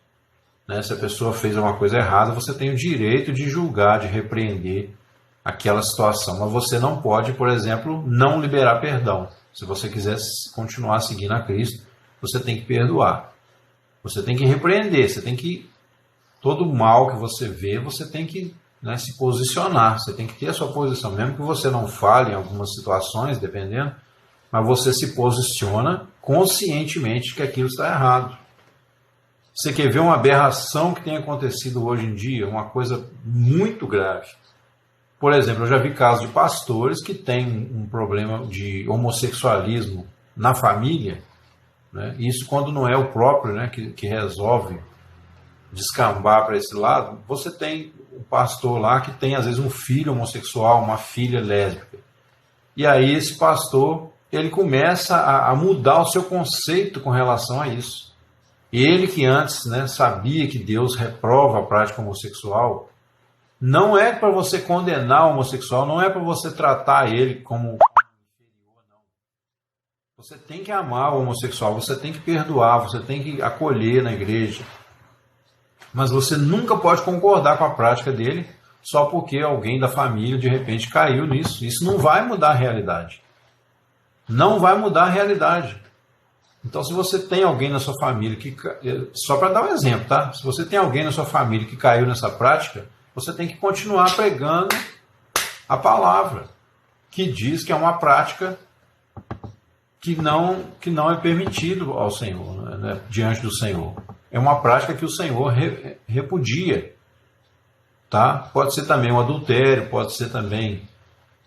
Né? Se a pessoa fez uma coisa errada, você tem o direito de julgar, de repreender aquela situação. Mas você não pode, por exemplo, não liberar perdão. Se você quiser continuar seguindo a Cristo, você tem que perdoar. Você tem que repreender. Você tem que... Todo mal que você vê, você tem que, né, se posicionar. Você tem que ter a sua posição. Mesmo que você não fale em algumas situações, dependendo, mas você se posiciona conscientemente que aquilo está errado. Você quer ver uma aberração que tem acontecido hoje em dia, uma coisa muito grave. Por exemplo, eu já vi casos de pastores que têm um problema de homossexualismo na família, né? Isso quando não é o próprio, né, que resolve descambar para esse lado. Você tem um pastor lá que tem às vezes um filho homossexual, uma filha lésbica. E aí esse pastor, ele começa a mudar o seu conceito com relação a isso. Ele que antes, né, sabia que Deus reprova a prática homossexual, não é para você condenar o homossexual, não é para você tratar ele como inferior, não. Você tem que amar o homossexual, você tem que perdoar, você tem que acolher na igreja. Mas você nunca pode concordar com a prática dele só porque alguém da família de repente caiu nisso. Isso não vai mudar a realidade. Não vai mudar a realidade. Então, se você tem alguém na sua família que... Só para dar um exemplo, tá? Se você tem alguém na sua família que caiu nessa prática, você tem que continuar pregando a palavra, que diz que é uma prática que não é permitido ao Senhor, né, diante do Senhor. É uma prática que o Senhor repudia. Tá? Pode ser também um adultério, pode ser também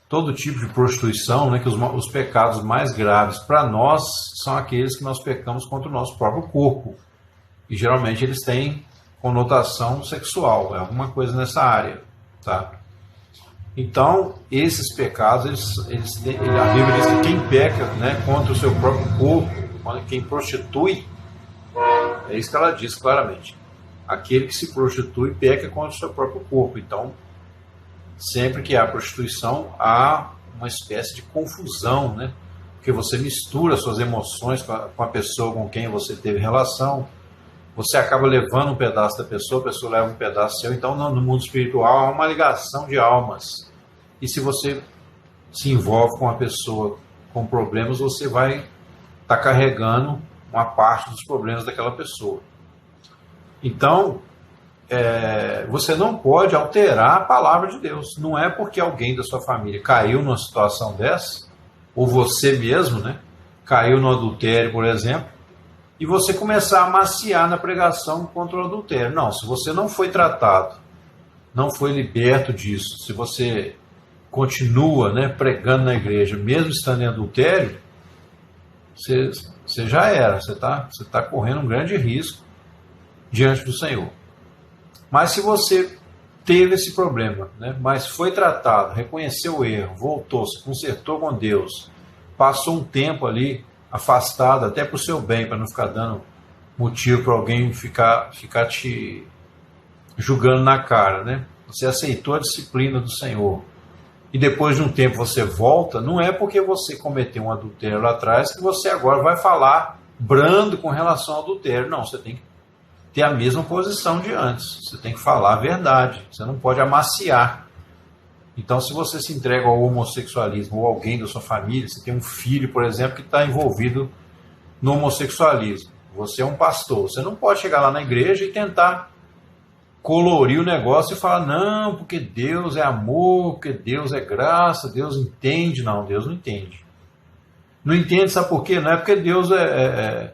todo tipo de prostituição, né, que os pecados mais graves para nós são aqueles que nós pecamos contra o nosso próprio corpo. E geralmente eles têm conotação sexual, é alguma coisa nessa área. Tá? Então, esses pecados, a Bíblia diz que quem peca, né, contra o seu próprio corpo, quem prostitui, é isso que ela diz claramente. Aquele que se prostitui peca contra o seu próprio corpo. Então, sempre que há prostituição, há uma espécie de confusão, né? Porque você mistura suas emoções com a pessoa com quem você teve relação, você acaba levando um pedaço da pessoa, a pessoa leva um pedaço seu. Então, no mundo espiritual, há uma ligação de almas. E se você se envolve com uma pessoa com problemas, você vai estar carregando uma parte dos problemas daquela pessoa. Então, você não pode alterar a palavra de Deus. Não é porque alguém da sua família caiu numa situação dessa, ou você mesmo, né, caiu no adultério, por exemplo, e você começar a maciar na pregação contra o adultério. Não, se você não foi tratado, não foi liberto disso, se você continua, né, pregando na igreja, mesmo estando em adultério, você já era, você tá correndo um grande risco diante do Senhor. Mas se você teve esse problema, né? Mas foi tratado, reconheceu o erro, voltou, se consertou com Deus, passou um tempo ali afastado, até para o seu bem, para não ficar dando motivo para alguém ficar te julgando na cara, né? Você aceitou a disciplina do Senhor e depois de um tempo você volta, não é porque você cometeu um adultério lá atrás que você agora vai falar brando com relação ao adultério. Não, você tem que ter a mesma posição de antes. Você tem que falar a verdade. Você não pode amaciar. Então, se você se entrega ao homossexualismo ou alguém da sua família, você tem um filho, por exemplo, que está envolvido no homossexualismo. Você é um pastor. Você não pode chegar lá na igreja e tentar colorir o negócio e falar, não, porque Deus é amor, porque Deus é graça, Deus entende. Não, Deus não entende. Não entende, sabe por quê? Não é porque Deus é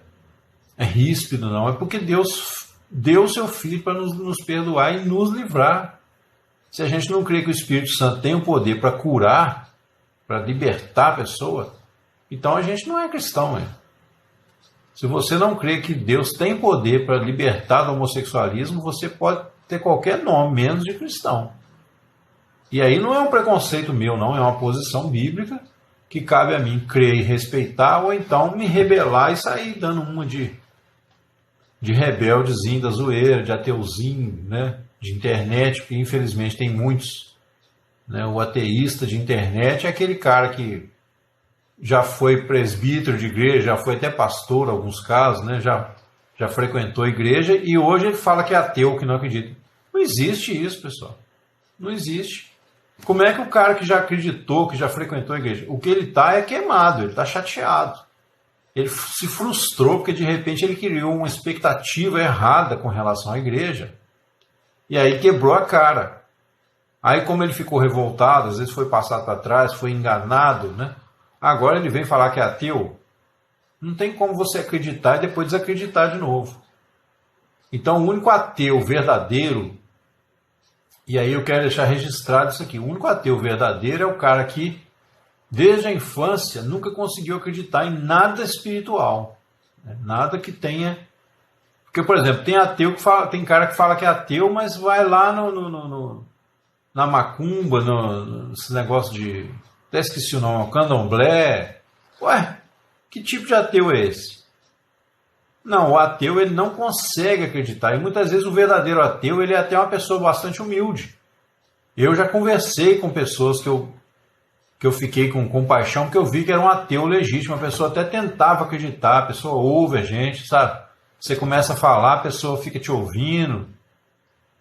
ríspido, não. É porque Deus deu o seu Filho para nos perdoar e nos livrar. Se a gente não crê que o Espírito Santo tem o poder para curar, para libertar a pessoa, então a gente não é cristão, né? Se você não crê que Deus tem poder para libertar do homossexualismo, você pode ter qualquer nome, menos de cristão. E aí não é um preconceito meu, não. É uma posição bíblica que cabe a mim crer e respeitar, ou então me rebelar e sair dando uma de rebeldezinho da zoeira, de ateuzinho, né? De internet, que infelizmente tem muitos, né? O ateísta de internet é aquele cara que já foi presbítero de igreja, já foi até pastor em alguns casos, né? Já frequentou a igreja e hoje ele fala que é ateu, que não acredita. Não existe isso, pessoal. Não existe. Como é que o cara que já acreditou, que já frequentou a igreja, o que ele está é queimado, ele está chateado. Ele se frustrou porque de repente ele criou uma expectativa errada com relação à igreja. E aí quebrou a cara. Aí como ele ficou revoltado, às vezes foi passado para trás, foi enganado, né? Agora ele vem falar que é ateu. Não tem como você acreditar e depois desacreditar de novo. Então o único ateu verdadeiro, e aí eu quero deixar registrado isso aqui, o único ateu verdadeiro é o cara que desde a infância nunca conseguiu acreditar em nada espiritual, né? Nada que tenha. Porque, por exemplo, tem ateu que fala, tem cara que fala que é ateu, mas vai lá na macumba, nesse negócio de. Até esqueci o nome, candomblé. Ué, que tipo de ateu é esse? Não, o ateu ele não consegue acreditar. E muitas vezes o verdadeiro ateu ele é até uma pessoa bastante humilde. Eu já conversei com pessoas que eu fiquei com compaixão, porque eu vi que era um ateu legítimo. A pessoa até tentava acreditar, a pessoa ouve a gente, sabe? Você começa a falar, a pessoa fica te ouvindo.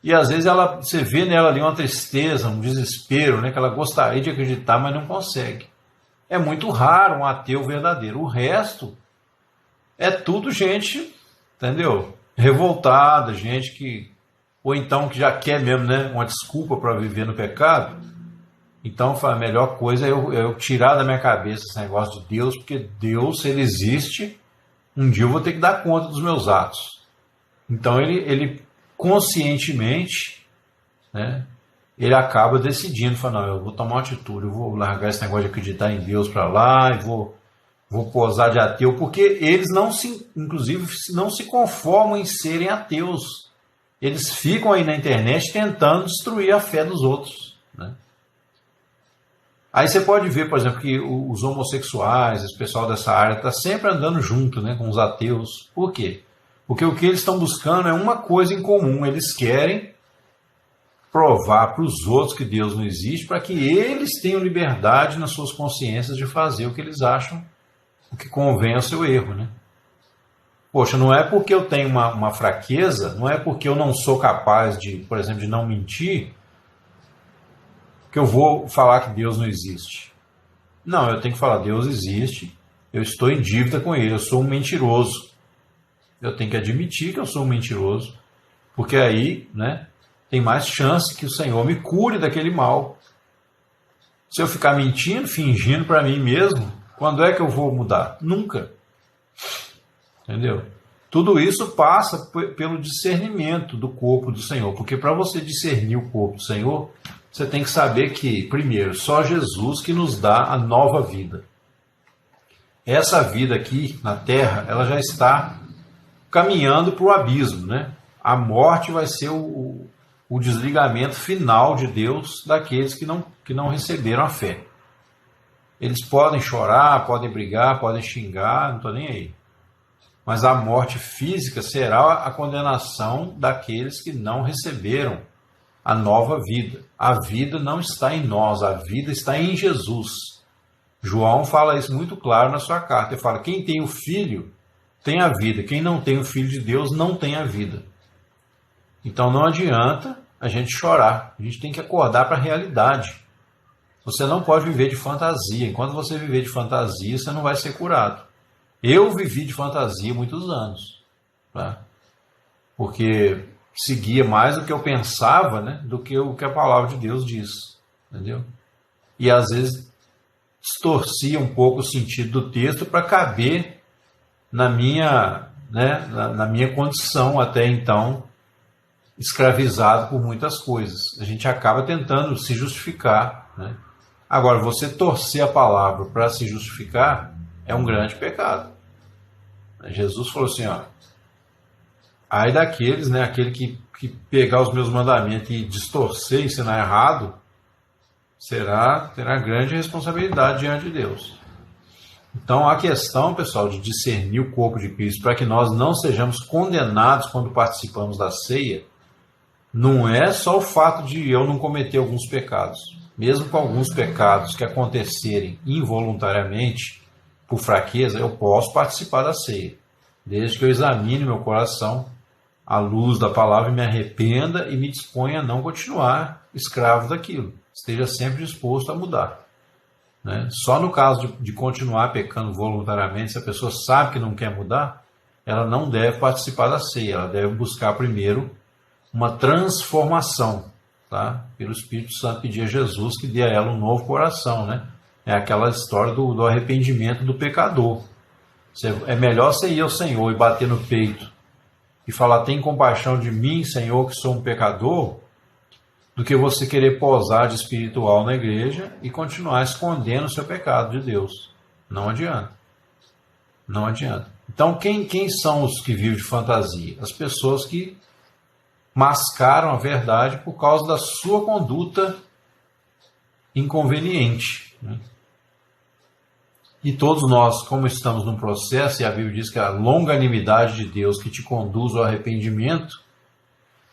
E às vezes você vê nela ali uma tristeza, um desespero, né? Que ela gostaria de acreditar, mas não consegue. É muito raro um ateu verdadeiro. O resto é tudo gente, entendeu? Revoltada, gente que... Ou então que já quer mesmo, né? Uma desculpa para viver no pecado. Então a melhor coisa é eu tirar da minha cabeça esse negócio de Deus, porque Deus, se ele existe, um dia eu vou ter que dar conta dos meus atos. Então ele conscientemente, né, ele acaba decidindo, fala, não, eu vou tomar uma atitude, eu vou largar esse negócio de acreditar em Deus para lá, e vou posar de ateu, porque eles inclusive não se conformam em serem ateus. Eles ficam aí na internet tentando destruir a fé dos outros, né? Aí você pode ver, por exemplo, que os homossexuais, esse pessoal dessa área, está sempre andando junto, né, com os ateus. Por quê? Porque o que eles estão buscando é uma coisa em comum. Eles querem provar para os outros que Deus não existe, para que eles tenham liberdade nas suas consciências de fazer o que eles acham, o que convém ao seu erro, né? Poxa, não é porque eu tenho uma fraqueza, não é porque eu não sou capaz de, por exemplo, de não mentir, que eu vou falar que Deus não existe. Não, eu tenho que falar, Deus existe, eu estou em dívida com Ele, eu sou um mentiroso. Eu tenho que admitir que eu sou um mentiroso, porque aí, né, tem mais chance que o Senhor me cure daquele mal. Se eu ficar mentindo, fingindo para mim mesmo, quando é que eu vou mudar? Nunca. Entendeu? Tudo isso passa pelo discernimento do corpo do Senhor, porque para você discernir o corpo do Senhor, você tem que saber que, primeiro, só Jesus que nos dá a nova vida. Essa vida aqui na Terra, ela já está caminhando para o abismo, né? A morte vai ser o desligamento final de Deus daqueles que não receberam a fé. Eles podem chorar, podem brigar, podem xingar, não estou nem aí. Mas a morte física será a condenação daqueles que não receberam a nova vida. A vida não está em nós, a vida está em Jesus. João fala isso muito claro na sua carta. Ele fala, quem tem o Filho tem a vida, quem não tem o Filho de Deus não tem a vida. Então não adianta a gente chorar, a gente tem que acordar para a realidade. Você não pode viver de fantasia. Enquanto você viver de fantasia, você não vai ser curado. Eu vivi de fantasia muitos anos, tá? Porque seguia mais o que eu pensava, né, do que o que a palavra de Deus diz, entendeu? E às vezes distorcia um pouco o sentido do texto para caber na minha, né, na minha condição até então escravizado por muitas coisas. A gente acaba tentando se justificar, né? Agora, você torcer a palavra para se justificar é um grande pecado. Jesus falou assim, ó, ai daqueles, né, aquele que pegar os meus mandamentos e distorcer, ensinar errado, terá grande responsabilidade diante de Deus. Então, a questão, pessoal, de discernir o corpo de Cristo para que nós não sejamos condenados quando participamos da ceia, não é só o fato de eu não cometer alguns pecados. Mesmo com alguns pecados que acontecerem involuntariamente, por fraqueza, eu posso participar da ceia, desde que eu examine meu coração à luz da palavra e me arrependa e me disponha a não continuar escravo daquilo. Esteja sempre disposto a mudar, né? Só no caso de continuar pecando voluntariamente, se a pessoa sabe que não quer mudar, ela não deve participar da ceia, ela deve buscar primeiro uma transformação, tá? Pelo Espírito Santo, pedir a Jesus que dê a ela um novo coração, né? É aquela história do arrependimento do pecador. É melhor você ir ao Senhor e bater no peito e falar, tem compaixão de mim, Senhor, que sou um pecador, do que você querer posar de espiritual na igreja e continuar escondendo o seu pecado de Deus. Não adianta. Não adianta. Então, quem são os que vivem de fantasia? As pessoas que mascaram a verdade por causa da sua conduta inconveniente, né? E todos nós, como estamos num processo, e a Bíblia diz que a longanimidade de Deus que te conduz ao arrependimento,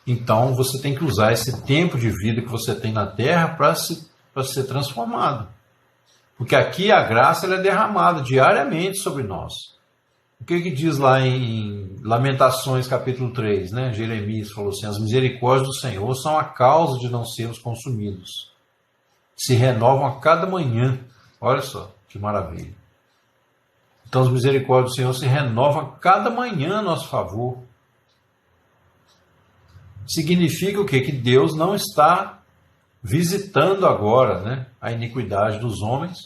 então você tem que usar esse tempo de vida que você tem na terra para ser transformado. Porque aqui a graça ela é derramada diariamente sobre nós. O que diz lá em Lamentações capítulo 3, né? Jeremias falou assim, as misericórdias do Senhor são a causa de não sermos consumidos. Se renovam a cada manhã. Olha só, que maravilha. Então as misericórdias do Senhor se renovam a cada manhã a nosso favor. Significa o quê? Que Deus não está visitando agora, né, a iniquidade dos homens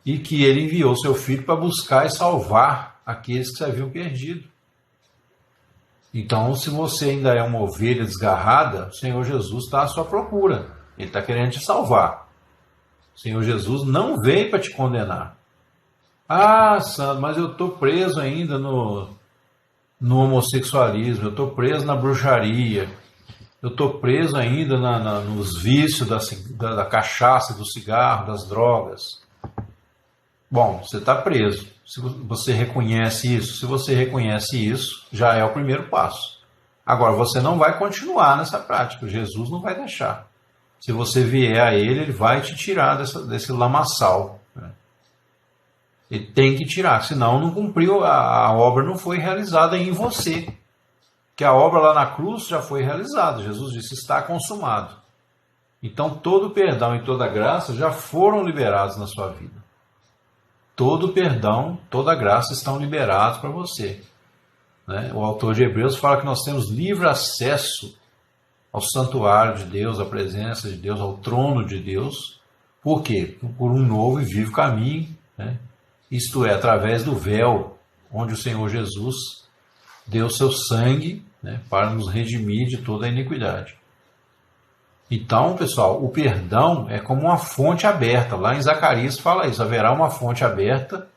e que Ele enviou seu Filho para buscar e salvar aqueles que se haviam perdido. Então, se você ainda é uma ovelha desgarrada, o Senhor Jesus está à sua procura. Ele está querendo te salvar. O Senhor Jesus não veio para te condenar. Ah, Sandro, mas eu estou preso ainda no homossexualismo, eu estou preso na bruxaria, eu estou preso ainda nos vícios da cachaça, do cigarro, das drogas. Bom, você está preso. Se você reconhece isso, já é o primeiro passo. Agora, você não vai continuar nessa prática, Jesus não vai deixar. Se você vier a Ele vai te tirar desse lamaçal, né? Ele tem que tirar, senão não cumpriu, a obra não foi realizada em você. Que a obra lá na cruz já foi realizada. Jesus disse, está consumado. Então todo o perdão e toda a graça já foram liberados na sua vida. Todo o perdão, toda a graça estão liberados para você, né? O autor de Hebreus fala que nós temos livre acesso ao santuário de Deus, à presença de Deus, ao trono de Deus. Por quê? Por um novo e vivo caminho, né? Isto é, através do véu, onde o Senhor Jesus deu seu sangue, né, para nos redimir de toda a iniquidade. Então, pessoal, o perdão é como uma fonte aberta. Lá em Zacarias fala isso, haverá uma fonte aberta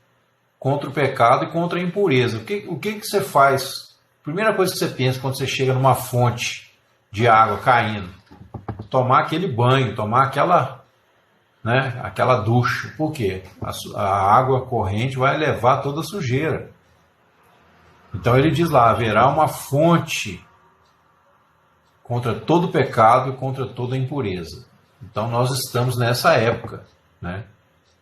contra o pecado e contra a impureza. O que você faz? Primeira coisa que você pensa quando você chega numa fonte de água caindo. Tomar aquele banho, tomar aquela, né, aquela ducha. Por quê? A água corrente vai levar toda a sujeira. Então ele diz lá, haverá uma fonte contra todo pecado e contra toda impureza. Então nós estamos nessa época, né?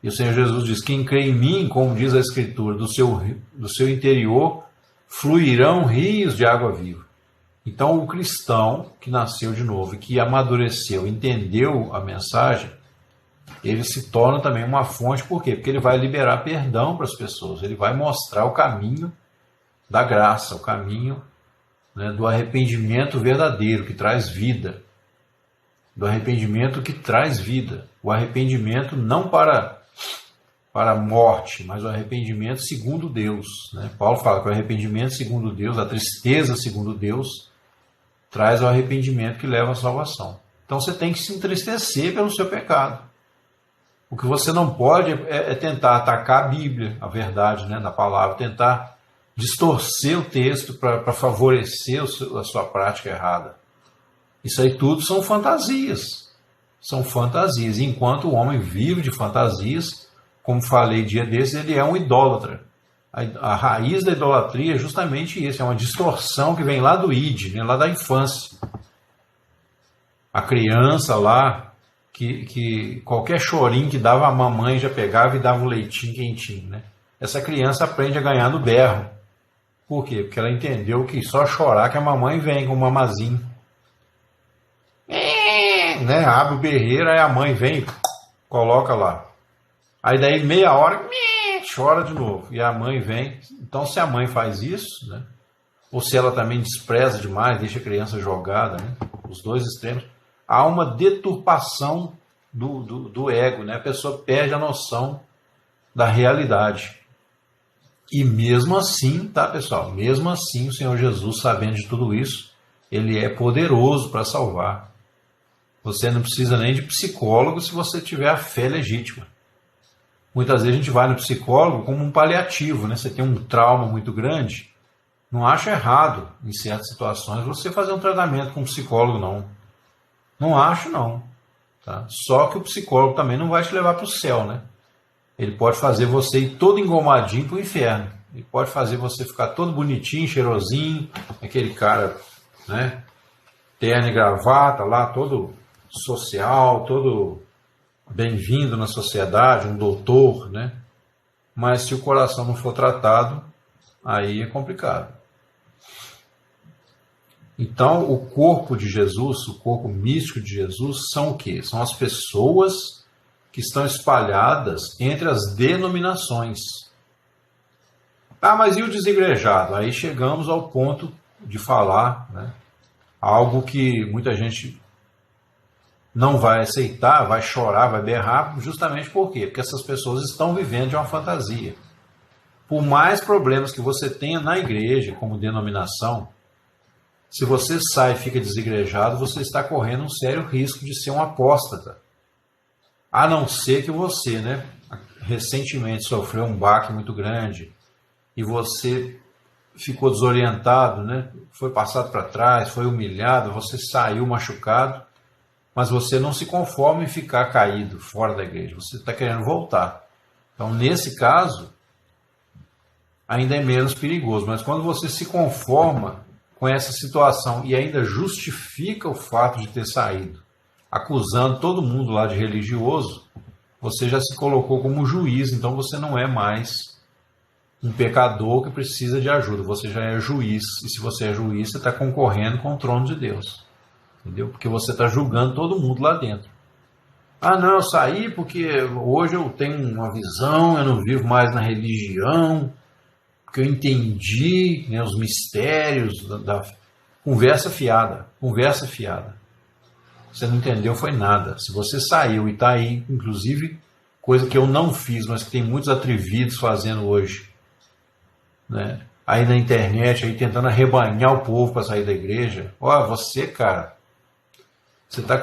E o Senhor Jesus diz, quem crê em mim, como diz a Escritura, do seu interior fluirão rios de água viva. Então o cristão que nasceu de novo e que amadureceu, entendeu a mensagem, ele se torna também uma fonte. Por quê? Porque ele vai liberar perdão para as pessoas, ele vai mostrar o caminho da graça, o caminho, né, do arrependimento verdadeiro, que traz vida, do arrependimento que traz vida, o arrependimento não para a morte, mas o arrependimento segundo Deus, né? Paulo fala que o arrependimento segundo Deus, a tristeza segundo Deus, traz o arrependimento que leva à salvação. Então você tem que se entristecer pelo seu pecado. O que você não pode é tentar atacar a Bíblia, a verdade, né, da palavra, tentar distorcer o texto para favorecer a sua prática errada. Isso aí tudo são fantasias. São fantasias. E enquanto o homem vive de fantasias, como falei dia desses, ele é um idólatra. A raiz da idolatria é justamente isso, é uma distorção que vem lá do id, né, lá da infância. A criança lá, que qualquer chorinho que dava, a mamãe já pegava e dava um leitinho quentinho, né? Essa criança aprende a ganhar no berro. Por quê? Porque ela entendeu que só chorar que a mamãe vem com o mamazinho. Né? Abre o berreiro, aí a mãe vem, coloca lá. Aí daí meia hora, chora de novo. E a mãe vem. Então se a mãe faz isso, né? Ou se ela também despreza demais, deixa a criança jogada, né? Os dois extremos, há uma deturpação do ego, né? A pessoa perde a noção da realidade. E mesmo assim, tá, pessoal? Mesmo assim, o Senhor Jesus, sabendo de tudo isso, ele é poderoso para salvar. Você não precisa nem de psicólogo se você tiver a fé legítima. Muitas vezes a gente vai no psicólogo como um paliativo, né? Você tem um trauma muito grande, não acho errado, em certas situações, você fazer um tratamento com um psicólogo, não. Não acho, não. Tá? Só que o psicólogo também não vai te levar para o céu, né? Ele pode fazer você ir todo engomadinho para o inferno. Ele pode fazer você ficar todo bonitinho, cheirosinho, aquele cara, né, terno e gravata lá, todo social, todo bem-vindo na sociedade, um doutor, né? Mas se o coração não for tratado, aí é complicado. Então, o corpo de Jesus, o corpo místico de Jesus, são o quê? São as pessoas que estão espalhadas entre as denominações. Ah, mas e o desigrejado? Aí chegamos ao ponto de falar, né, algo que muita gente não vai aceitar, vai chorar, vai berrar, justamente por quê? Porque essas pessoas estão vivendo de uma fantasia. Por mais problemas que você tenha na igreja, como denominação, se você sai e fica desigrejado, você está correndo um sério risco de ser um apóstata. A não ser que você, né, recentemente sofreu um baque muito grande e você ficou desorientado, né, foi passado para trás, foi humilhado, você saiu machucado, mas você não se conforma em ficar caído fora da igreja, você está querendo voltar. Então, nesse caso, ainda é menos perigoso, mas quando você se conforma com essa situação e ainda justifica o fato de ter saído, acusando todo mundo lá de religioso, você já se colocou como juiz, então você não é mais um pecador que precisa de ajuda, você já é juiz, e se você é juiz, você está concorrendo com o trono de Deus, entendeu? Porque você está julgando todo mundo lá dentro. Ah, não, eu saí porque hoje eu tenho uma visão, eu não vivo mais na religião, porque eu entendi, né, os mistérios da conversa fiada, conversa fiada. Você não entendeu, foi nada. Se você saiu e está aí, inclusive, coisa que eu não fiz, mas que tem muitos atrevidos fazendo hoje, né? Aí na internet, aí tentando arrebanhar o povo para sair da igreja. Ó, você, cara, você está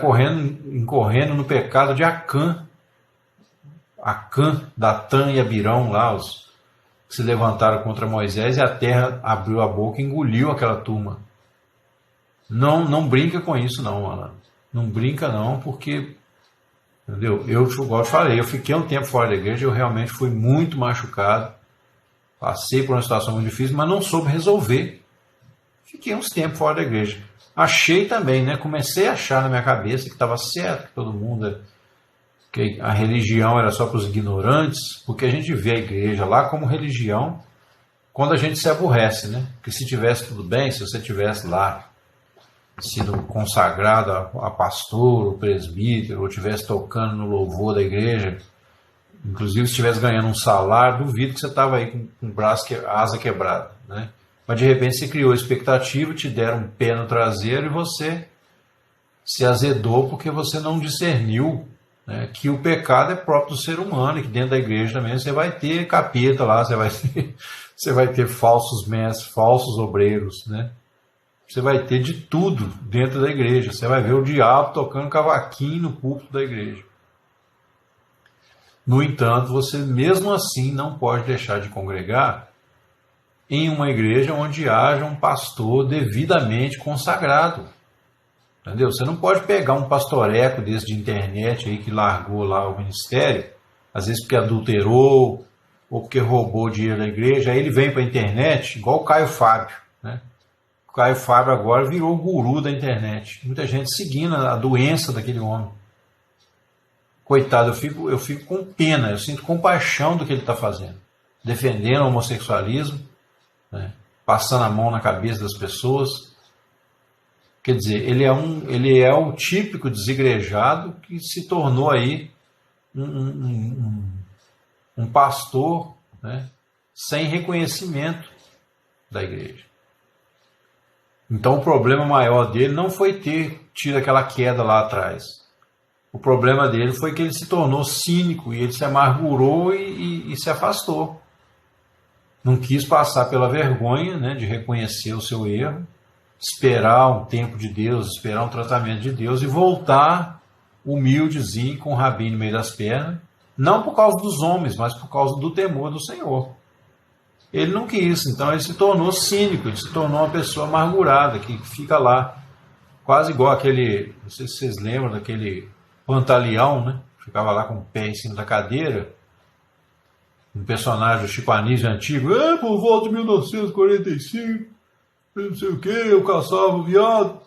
incorrendo no pecado de Acã. Acã, Datã e Abirão lá, os que se levantaram contra Moisés, e a terra abriu a boca e engoliu aquela turma. Não brinca com isso não, Alan. Não brinca não, porque, entendeu? Igual eu falei, eu fiquei um tempo fora da igreja, eu realmente fui muito machucado, passei por uma situação muito difícil, mas não soube resolver. Fiquei uns tempos fora da igreja. Achei também, né? Comecei a achar na minha cabeça que estava certo, que todo mundo, que a religião era só para os ignorantes, porque a gente vê a igreja lá como religião quando a gente se aborrece, né? Porque se tivesse tudo bem, se você tivesse lá sido consagrado a pastor, ou presbítero, ou estivesse tocando no louvor da igreja, inclusive se estivesse ganhando um salário, duvido que você estava aí com o braço, asa quebrada, né? Mas de repente você criou expectativa, te deram um pé no traseiro e você se azedou porque você não discerniu, né, que o pecado é próprio do ser humano e que dentro da igreja também você vai ter capeta lá, você vai ter falsos mestres, falsos obreiros, né? Você vai ter de tudo dentro da igreja. Você vai ver o diabo tocando cavaquinho no púlpito da igreja. No entanto, você mesmo assim não pode deixar de congregar em uma igreja onde haja um pastor devidamente consagrado. Entendeu? Você não pode pegar um pastoreco desse de internet aí que largou lá o ministério, às vezes porque adulterou ou porque roubou dinheiro da igreja, aí ele vem para a internet, igual o Caio Fábio, né? O Caio Fábio agora virou o guru da internet. Muita gente seguindo a doença daquele homem. Coitado, eu fico com pena, eu sinto compaixão do que ele está fazendo. Defendendo o homossexualismo, né? Passando a mão na cabeça das pessoas. Quer dizer, ele é o típico desigrejado que se tornou aí um pastor, né, sem reconhecimento da igreja. Então o problema maior dele não foi ter tido aquela queda lá atrás. O problema dele foi que ele se tornou cínico e ele se amargurou e se afastou. Não quis passar pela vergonha, né, de reconhecer o seu erro, esperar um tempo de Deus, esperar um tratamento de Deus e voltar humildezinho com o rabinho no meio das pernas, não por causa dos homens, mas por causa do temor do Senhor. Ele não quis, então ele se tornou cínico, ele se tornou uma pessoa amargurada, que fica lá, quase igual aquele, não sei se vocês lembram daquele Pantaleão, né? Ficava lá com o pé em cima da cadeira, um personagem do Chico Anísio antigo, por volta de 1945, não sei o que, eu caçava o viado.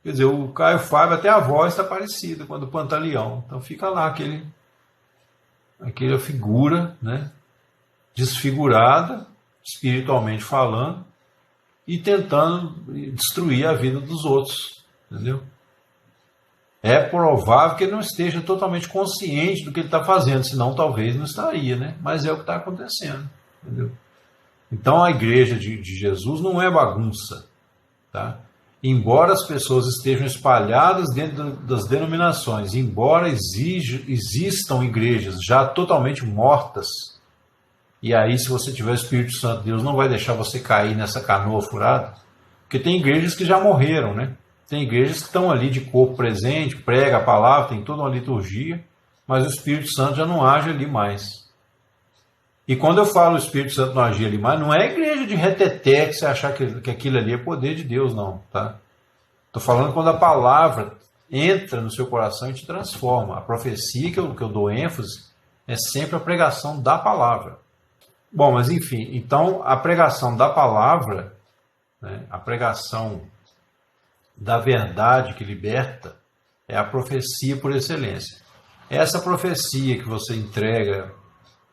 Quer dizer, o Caio Fábio, até a voz está parecida com a do Pantaleão. Então fica lá aquela figura, né, desfigurada, espiritualmente falando, e tentando destruir a vida dos outros. Entendeu? É provável que ele não esteja totalmente consciente do que ele está fazendo, senão talvez não estaria, né? Mas é o que está acontecendo. Entendeu? Então a igreja de Jesus não é bagunça, tá? Embora as pessoas estejam espalhadas dentro das denominações, embora existam igrejas já totalmente mortas, e aí se você tiver o Espírito Santo, Deus não vai deixar você cair nessa canoa furada, porque tem igrejas que já morreram, né? Tem igrejas que estão ali de corpo presente, prega a palavra, tem toda uma liturgia, mas o Espírito Santo já não age ali mais. E quando eu falo o Espírito Santo não agir ali mais, não é igreja de reteté que você achar que aquilo ali é poder de Deus, não. Tá? Estou falando quando a palavra entra no seu coração e te transforma. A profecia que eu dou ênfase é sempre a pregação da palavra. Bom, mas enfim, então a pregação da palavra, né, a pregação da verdade que liberta, é a profecia por excelência. Essa profecia que você entrega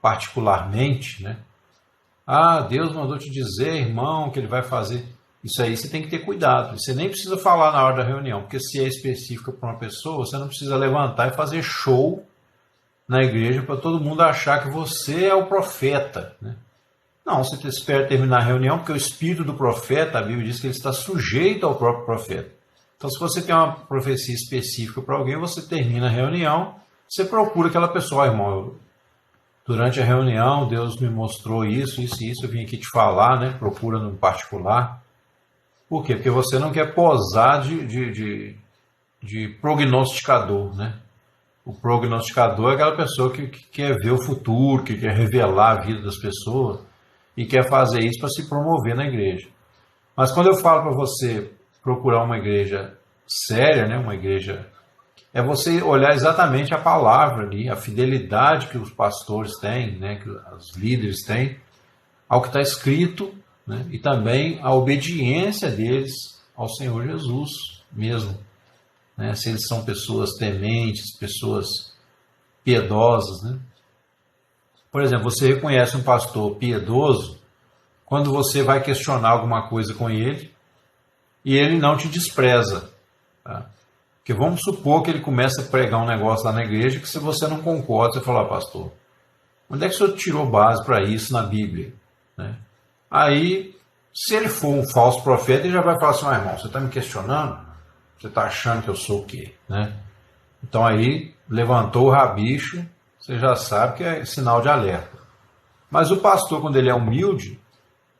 particularmente, né? Ah, Deus mandou te dizer, irmão, que ele vai fazer. Isso aí você tem que ter cuidado. Você nem precisa falar na hora da reunião, porque se é específica para uma pessoa, você não precisa levantar e fazer show na igreja para todo mundo achar que você é o profeta, né? Não, você espera terminar a reunião, porque o espírito do profeta, a Bíblia diz que ele está sujeito ao próprio profeta. Então, se você tem uma profecia específica para alguém, você termina a reunião, você procura aquela pessoa, irmão, durante a reunião, Deus me mostrou isso, isso e isso, eu vim aqui te falar, né? Procura no particular. Por quê? Porque você não quer posar de prognosticador, né? O prognosticador é aquela pessoa que quer ver o futuro, que quer revelar a vida das pessoas e quer fazer isso para se promover na igreja. Mas quando eu falo para você procurar uma igreja séria, né? Uma igreja... É você olhar exatamente a palavra ali, a fidelidade que os pastores têm, né? Que os líderes têm, ao que está escrito, né? E também a obediência deles ao Senhor Jesus mesmo. Né? Se eles são pessoas tementes, pessoas piedosas, né? Por exemplo, você reconhece um pastor piedoso quando você vai questionar alguma coisa com ele e ele não te despreza. Tá? Porque vamos supor que ele começa a pregar um negócio lá na igreja que se você não concorda, você fala, pastor, onde é que o senhor tirou base para isso na Bíblia? Né? Aí, se ele for um falso profeta, ele já vai falar assim, irmão, você está me questionando? Você está achando que eu sou o quê? Né? Então aí, levantou o rabicho, você já sabe que é sinal de alerta. Mas o pastor, quando ele é humilde,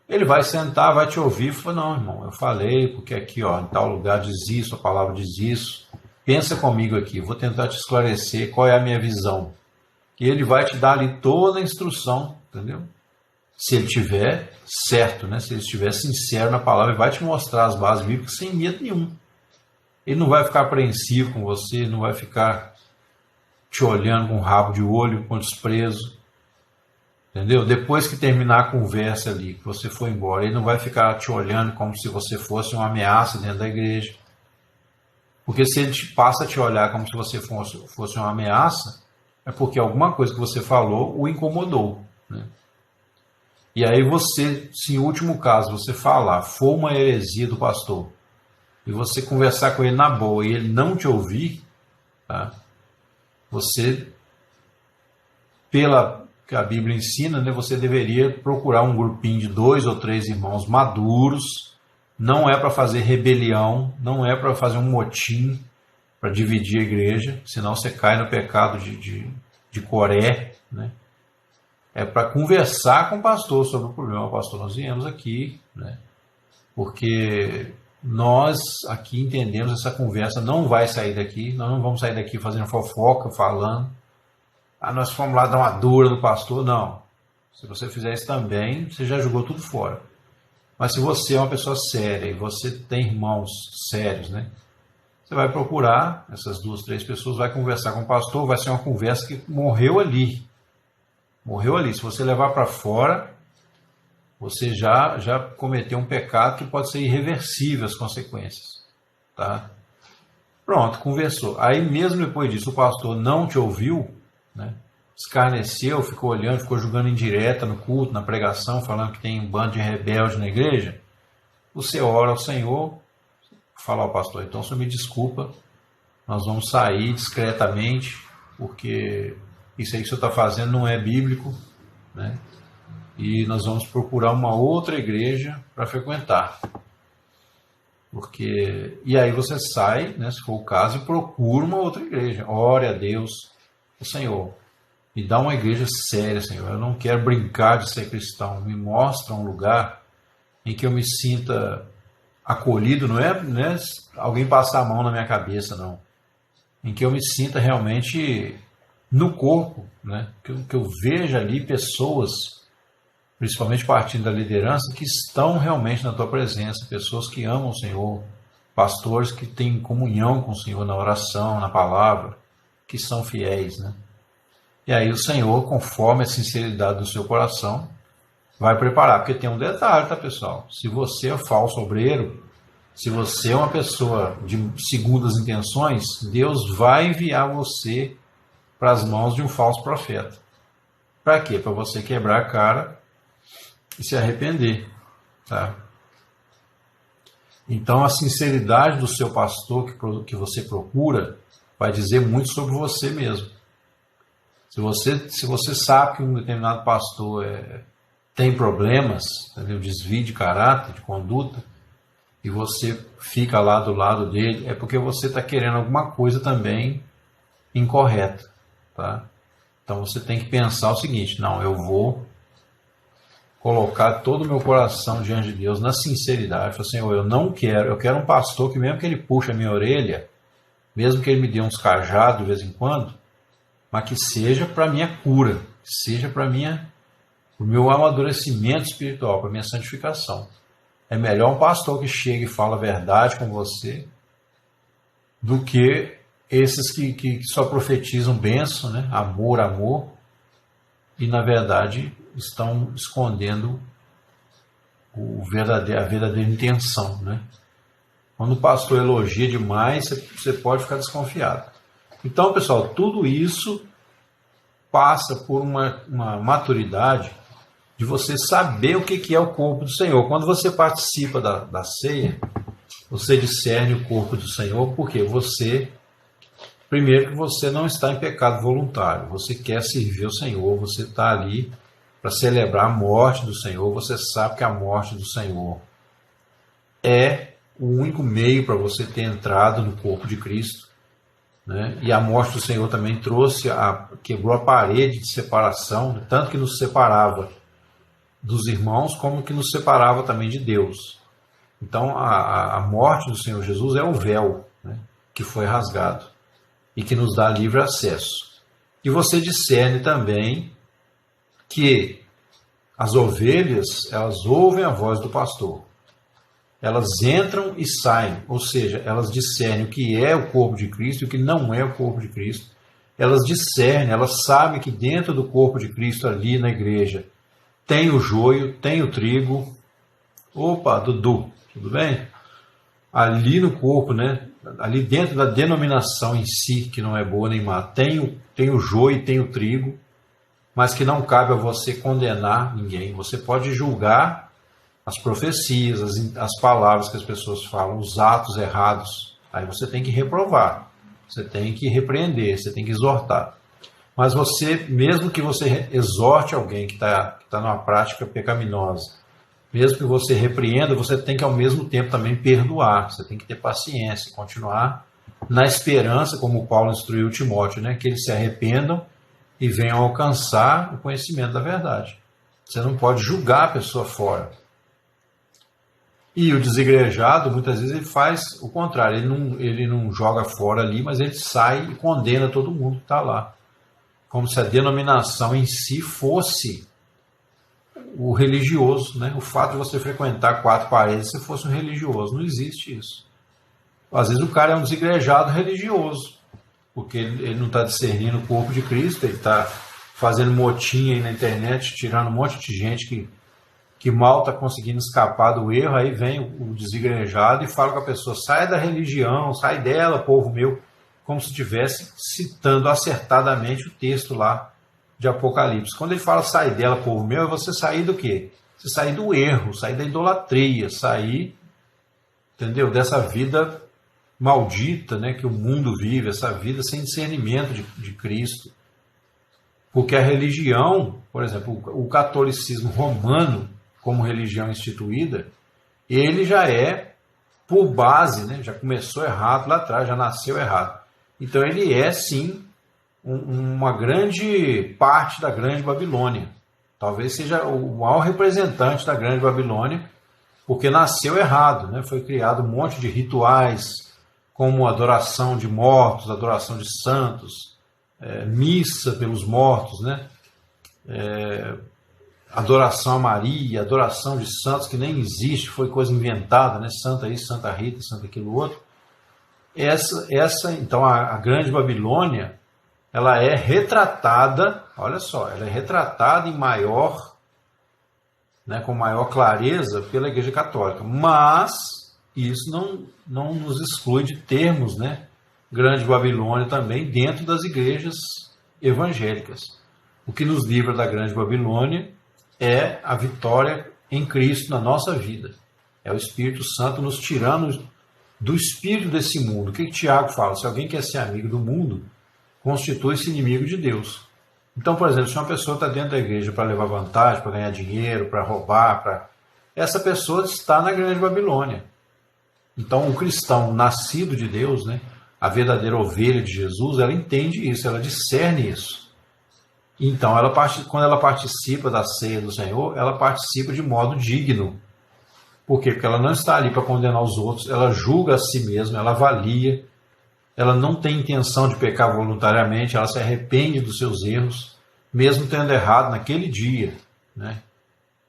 ele vai sentar, vai te ouvir e falar, não, irmão, eu falei, porque aqui, ó, em tal lugar diz isso, a palavra diz isso. Pensa comigo aqui, vou tentar te esclarecer qual é a minha visão. E ele vai te dar ali toda a instrução, entendeu? Se ele estiver certo, né? Se ele estiver sincero na palavra, ele vai te mostrar as bases bíblicas sem medo nenhum. Ele não vai ficar apreensivo com você, não vai ficar te olhando com um rabo de olho, com desprezo. Entendeu? Depois que terminar a conversa ali, que você for embora, ele não vai ficar te olhando como se você fosse uma ameaça dentro da igreja. Porque se ele passa a te olhar como se você fosse uma ameaça, é porque alguma coisa que você falou o incomodou. Né? E aí você, se em último caso você falar, for uma heresia do pastor, e você conversar com ele na boa e ele não te ouvir, tá? Você, pela que a Bíblia ensina, né, você deveria procurar um grupinho de 2 ou 3 irmãos maduros. Não é para fazer rebelião, não é para fazer um motim para dividir a igreja, senão você cai no pecado de Coré. Né? É para conversar com o pastor sobre o problema. Pastor, nós viemos aqui, né? Porque nós aqui entendemos essa conversa, não vai sair daqui, nós não vamos sair daqui fazendo fofoca, falando. Nós fomos lá dar uma dura no pastor. Não. Se você fizer isso também, você já jogou tudo fora. Mas se você é uma pessoa séria e você tem irmãos sérios, né? Você vai procurar essas 2, 3 pessoas, vai conversar com o pastor, vai ser uma conversa que morreu ali. Morreu ali. Se você levar para fora, você já cometeu um pecado que pode ser irreversível as consequências. Tá? Pronto, conversou. Aí mesmo depois disso, o pastor não te ouviu, né? Escarneceu, ficou olhando, ficou julgando indireta no culto, na pregação, falando que tem um bando de rebelde na igreja. Você ora ao Senhor, fala ao pastor, então o senhor me desculpa, nós vamos sair discretamente, porque isso aí que o senhor está fazendo não é bíblico, né? E nós vamos procurar uma outra igreja para frequentar. E aí você sai, né, se for o caso, e procura uma outra igreja. Ore a Deus, o Senhor, me dá uma igreja séria, Senhor. Eu não quero brincar de ser cristão. Me mostra um lugar em que eu me sinta acolhido. Não é alguém passar a mão na minha cabeça, não. Em que eu me sinta realmente no corpo, né? Que eu veja ali pessoas, principalmente partindo da liderança, que estão realmente na tua presença. Pessoas que amam o Senhor. Pastores que têm comunhão com o Senhor na oração, na palavra, que são fiéis, né? E aí o Senhor, conforme a sinceridade do seu coração, vai preparar. Porque tem um detalhe, tá, pessoal? Se você é falso obreiro, se você é uma pessoa de segundas intenções, Deus vai enviar você para as mãos de um falso profeta. Para quê? Para você quebrar a cara e se arrepender. Tá? Então a sinceridade do seu pastor que você procura vai dizer muito sobre você mesmo. Se você sabe que um determinado pastor tem problemas, entendeu? Desvio de caráter, de conduta, e você fica lá do lado dele, é porque você está querendo alguma coisa também incorreta. Tá? Então você tem que pensar o seguinte, não, eu vou colocar todo o meu coração diante de Deus na sinceridade. Falar, Senhor, eu quero um pastor que mesmo que ele puxe a minha orelha, mesmo que ele me dê uns cajados de vez em quando, mas que seja para a minha cura, que seja para o meu amadurecimento espiritual, para a minha santificação. É melhor um pastor que chega e fala a verdade com você do que esses que só profetizam bênção, né? Amor, amor, e na verdade estão escondendo a verdadeira intenção, né? Quando o pastor elogia demais, você pode ficar desconfiado. Então, pessoal, tudo isso passa por uma maturidade de você saber o que é o corpo do Senhor. Quando você participa da ceia, você discerne o corpo do Senhor, porque primeiro que você não está em pecado voluntário, você quer servir o Senhor, você está ali para celebrar a morte do Senhor, você sabe que a morte do Senhor é o único meio para você ter entrado no corpo de Cristo, né? E a morte do Senhor também quebrou a parede de separação, tanto que nos separava dos irmãos, como que nos separava também de Deus. Então a morte do Senhor Jesus é o véu, né, que foi rasgado e que nos dá livre acesso. E você discerne também que as ovelhas, elas ouvem a voz do pastor. Elas entram e saem, ou seja, elas discernem o que é o corpo de Cristo e o que não é o corpo de Cristo. Elas discernem, elas sabem que dentro do corpo de Cristo, ali na igreja, tem o joio, tem o trigo. Opa, Dudu, tudo bem? Ali no corpo, né? Ali dentro da denominação em si, que não é boa nem má, tem o joio e tem o trigo, mas que não cabe a você condenar ninguém. Você pode julgar as profecias, as palavras que as pessoas falam, os atos errados. Aí você tem que reprovar, você tem que repreender, você tem que exortar. Mas mesmo que você exorte alguém que está numa prática pecaminosa, mesmo que você repreenda, você tem que ao mesmo tempo também perdoar, você tem que ter paciência, continuar na esperança, como Paulo instruiu Timóteo, né, que eles se arrependam e venham alcançar o conhecimento da verdade. Você não pode julgar a pessoa fora. E o desigrejado, muitas vezes, ele faz o contrário. Ele não joga fora ali, mas ele sai e condena todo mundo que está lá. Como se a denominação em si fosse o religioso, né? O fato de você frequentar 4 paredes, se fosse um religioso. Não existe isso. Às vezes o cara é um desigrejado religioso, porque ele não está discernindo o corpo de Cristo, ele está fazendo motim aí na internet, tirando um monte de gente que mal está conseguindo escapar do erro. Aí vem o desigrejado e fala com a pessoa: sai da religião, sai dela, povo meu, como se estivesse citando acertadamente o texto lá de Apocalipse. Quando ele fala sai dela, povo meu, é você sair do quê? Você sair do erro, sair da idolatria, sair, entendeu? Dessa vida maldita, né, que o mundo vive, essa vida sem discernimento de Cristo. Porque a religião, por exemplo, o catolicismo romano, como religião instituída, ele já é, por base, né, já começou errado lá atrás, já nasceu errado. Então ele é, sim, uma grande parte da Grande Babilônia. Talvez seja o maior representante da Grande Babilônia, porque nasceu errado, né? Foi criado um monte de rituais, como adoração de mortos, adoração de santos, missa pelos mortos, né? Adoração a Maria, adoração de santos que nem existe, foi coisa inventada, né? Santa isso, Santa Rita, Santa aquilo outro. Então, a Grande Babilônia, ela é retratada, olha só, ela é retratada em maior, né, com maior clareza pela Igreja Católica, mas isso não nos exclui de termos, né, Grande Babilônia também dentro das igrejas evangélicas. O que nos livra da Grande Babilônia é a vitória em Cristo na nossa vida. É o Espírito Santo nos tirando do espírito desse mundo. O que Tiago fala? Se alguém quer ser amigo do mundo, constitui-se inimigo de Deus. Então, por exemplo, se uma pessoa está dentro da igreja para levar vantagem, para ganhar dinheiro, para roubar, essa pessoa está na Grande Babilônia. Então, o cristão nascido de Deus, né, a verdadeira ovelha de Jesus, ela entende isso, ela discerne isso. Então, quando ela participa da ceia do Senhor, ela participa de modo digno. Por quê? Porque ela não está ali para condenar os outros, ela julga a si mesma, ela avalia, ela não tem intenção de pecar voluntariamente, ela se arrepende dos seus erros, mesmo tendo errado naquele dia, né?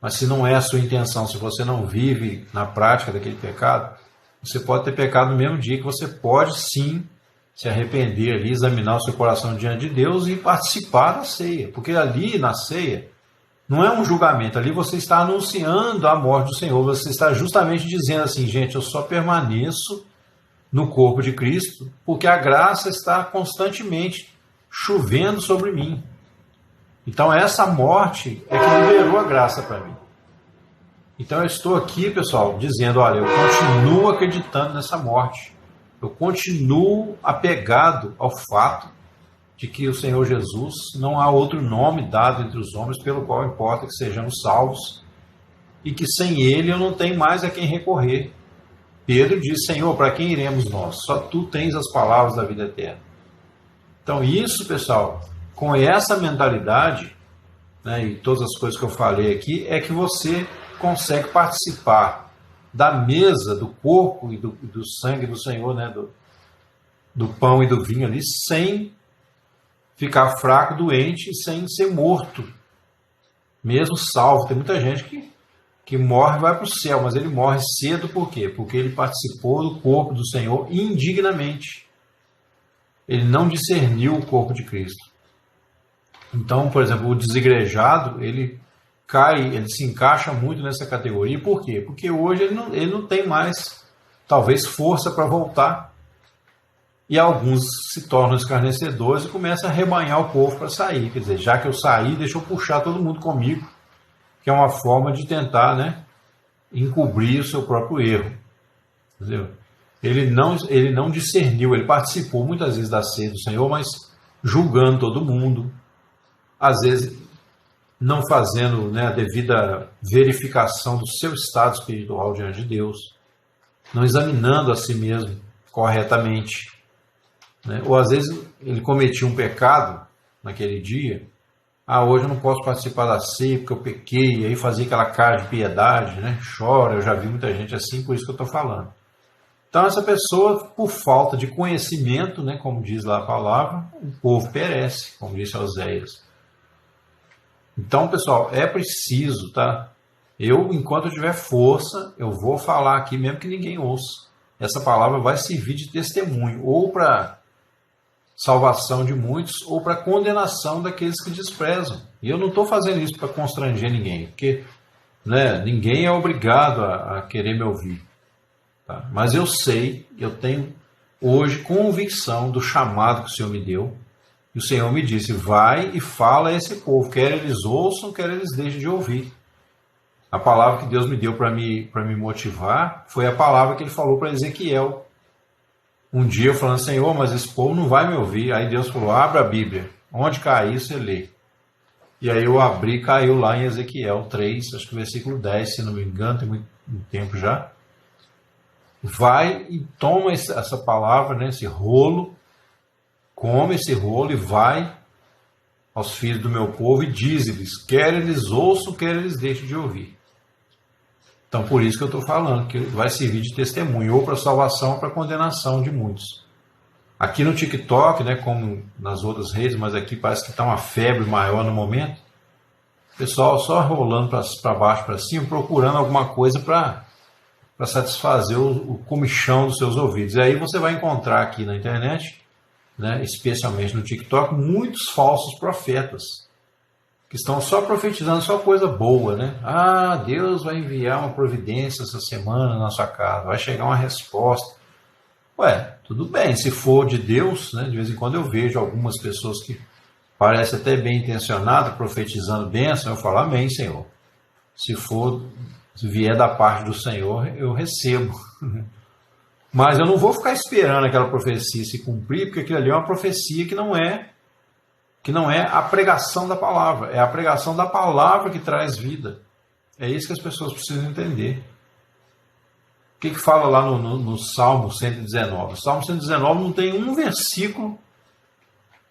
Mas se não é a sua intenção, se você não vive na prática daquele pecado, você pode ter pecado no mesmo dia, que você pode sim se arrepender ali, examinar o seu coração diante de Deus e participar da ceia. Porque ali na ceia não é um julgamento, ali você está anunciando a morte do Senhor, você está justamente dizendo assim, gente, eu só permaneço no corpo de Cristo porque a graça está constantemente chovendo sobre mim. Então essa morte é que liberou a graça para mim. Então eu estou aqui, pessoal, dizendo, olha, eu continuo acreditando nessa morte. Eu continuo apegado ao fato de que o Senhor Jesus não há outro nome dado entre os homens pelo qual importa que sejamos salvos e que sem Ele eu não tenho mais a quem recorrer. Pedro diz, Senhor, para quem iremos nós? Só Tu tens as palavras da vida eterna. Então isso, pessoal, com essa mentalidade, né, e todas as coisas que eu falei aqui, é que você consegue participar da mesa, do corpo e do sangue do Senhor, né, do pão e do vinho ali, sem ficar fraco, doente, sem ser morto, mesmo salvo. Tem muita gente que morre e vai para o céu, mas ele morre cedo por quê? Porque ele participou do corpo do Senhor indignamente. Ele não discerniu o corpo de Cristo. Então, por exemplo, o desigrejado, ele se encaixa muito nessa categoria. Por quê? Porque hoje ele não tem mais, talvez, força para voltar. E alguns se tornam escarnecedores e começam a rebanhar o povo para sair. Quer dizer, já que eu saí, deixa eu puxar todo mundo comigo, que é uma forma de tentar, né, encobrir o seu próprio erro. Entendeu? Ele não discerniu, ele participou muitas vezes da ceia do Senhor, mas julgando todo mundo, às vezes não fazendo, né, a devida verificação do seu estado espiritual diante de Deus, não examinando a si mesmo corretamente, né? Ou às vezes ele cometia um pecado naquele dia, hoje eu não posso participar da ceia porque eu pequei, e aí fazia aquela cara de piedade, né? Chora, eu já vi muita gente assim, por isso que eu estou falando. Então essa pessoa, por falta de conhecimento, né, como diz lá a palavra, o povo perece, como disse Oséias. Então, pessoal, é preciso, tá? Enquanto eu tiver força, eu vou falar aqui, mesmo que ninguém ouça. Essa palavra vai servir de testemunho, ou para salvação de muitos, ou para condenação daqueles que desprezam. E eu não estou fazendo isso para constranger ninguém, porque, né, ninguém é obrigado a querer me ouvir. Tá? Mas eu tenho hoje convicção do chamado que o Senhor me deu. E o Senhor me disse, vai e fala a esse povo, quer eles ouçam, quer eles deixem de ouvir. A palavra que Deus me deu para me motivar foi a palavra que Ele falou para Ezequiel. Um dia eu falando, Senhor, mas esse povo não vai me ouvir. Aí Deus falou, abra a Bíblia, onde cair você lê. E aí eu abri, caiu lá em Ezequiel 3, acho que versículo 10, se não me engano, tem muito tempo já. Vai e toma essa palavra, né, esse rolo, come esse rolo e vai aos filhos do meu povo e diz-lhes, quer eles ouçam, quer eles deixem de ouvir. Então, por isso que eu estou falando, que vai servir de testemunho, ou para salvação ou para condenação de muitos. Aqui no TikTok, né, como nas outras redes, mas aqui parece que está uma febre maior no momento, o pessoal só rolando para baixo, para cima, procurando alguma coisa para satisfazer o comichão dos seus ouvidos. E aí você vai encontrar aqui na internet, né, especialmente no TikTok, muitos falsos profetas que estão só profetizando só coisa boa, né? Deus vai enviar uma providência essa semana na sua casa, vai chegar uma resposta. Ué, tudo bem, se for de Deus, né? De vez em quando eu vejo algumas pessoas que parecem até bem intencionadas, profetizando bênção, eu falo, amém, Senhor. Se vier da parte do Senhor, eu recebo. Mas eu não vou ficar esperando aquela profecia se cumprir, porque aquilo ali é uma profecia que não é a pregação da palavra, é a pregação da palavra que traz vida. É isso que as pessoas precisam entender. O que fala lá no Salmo 119? O Salmo 119 não tem um versículo,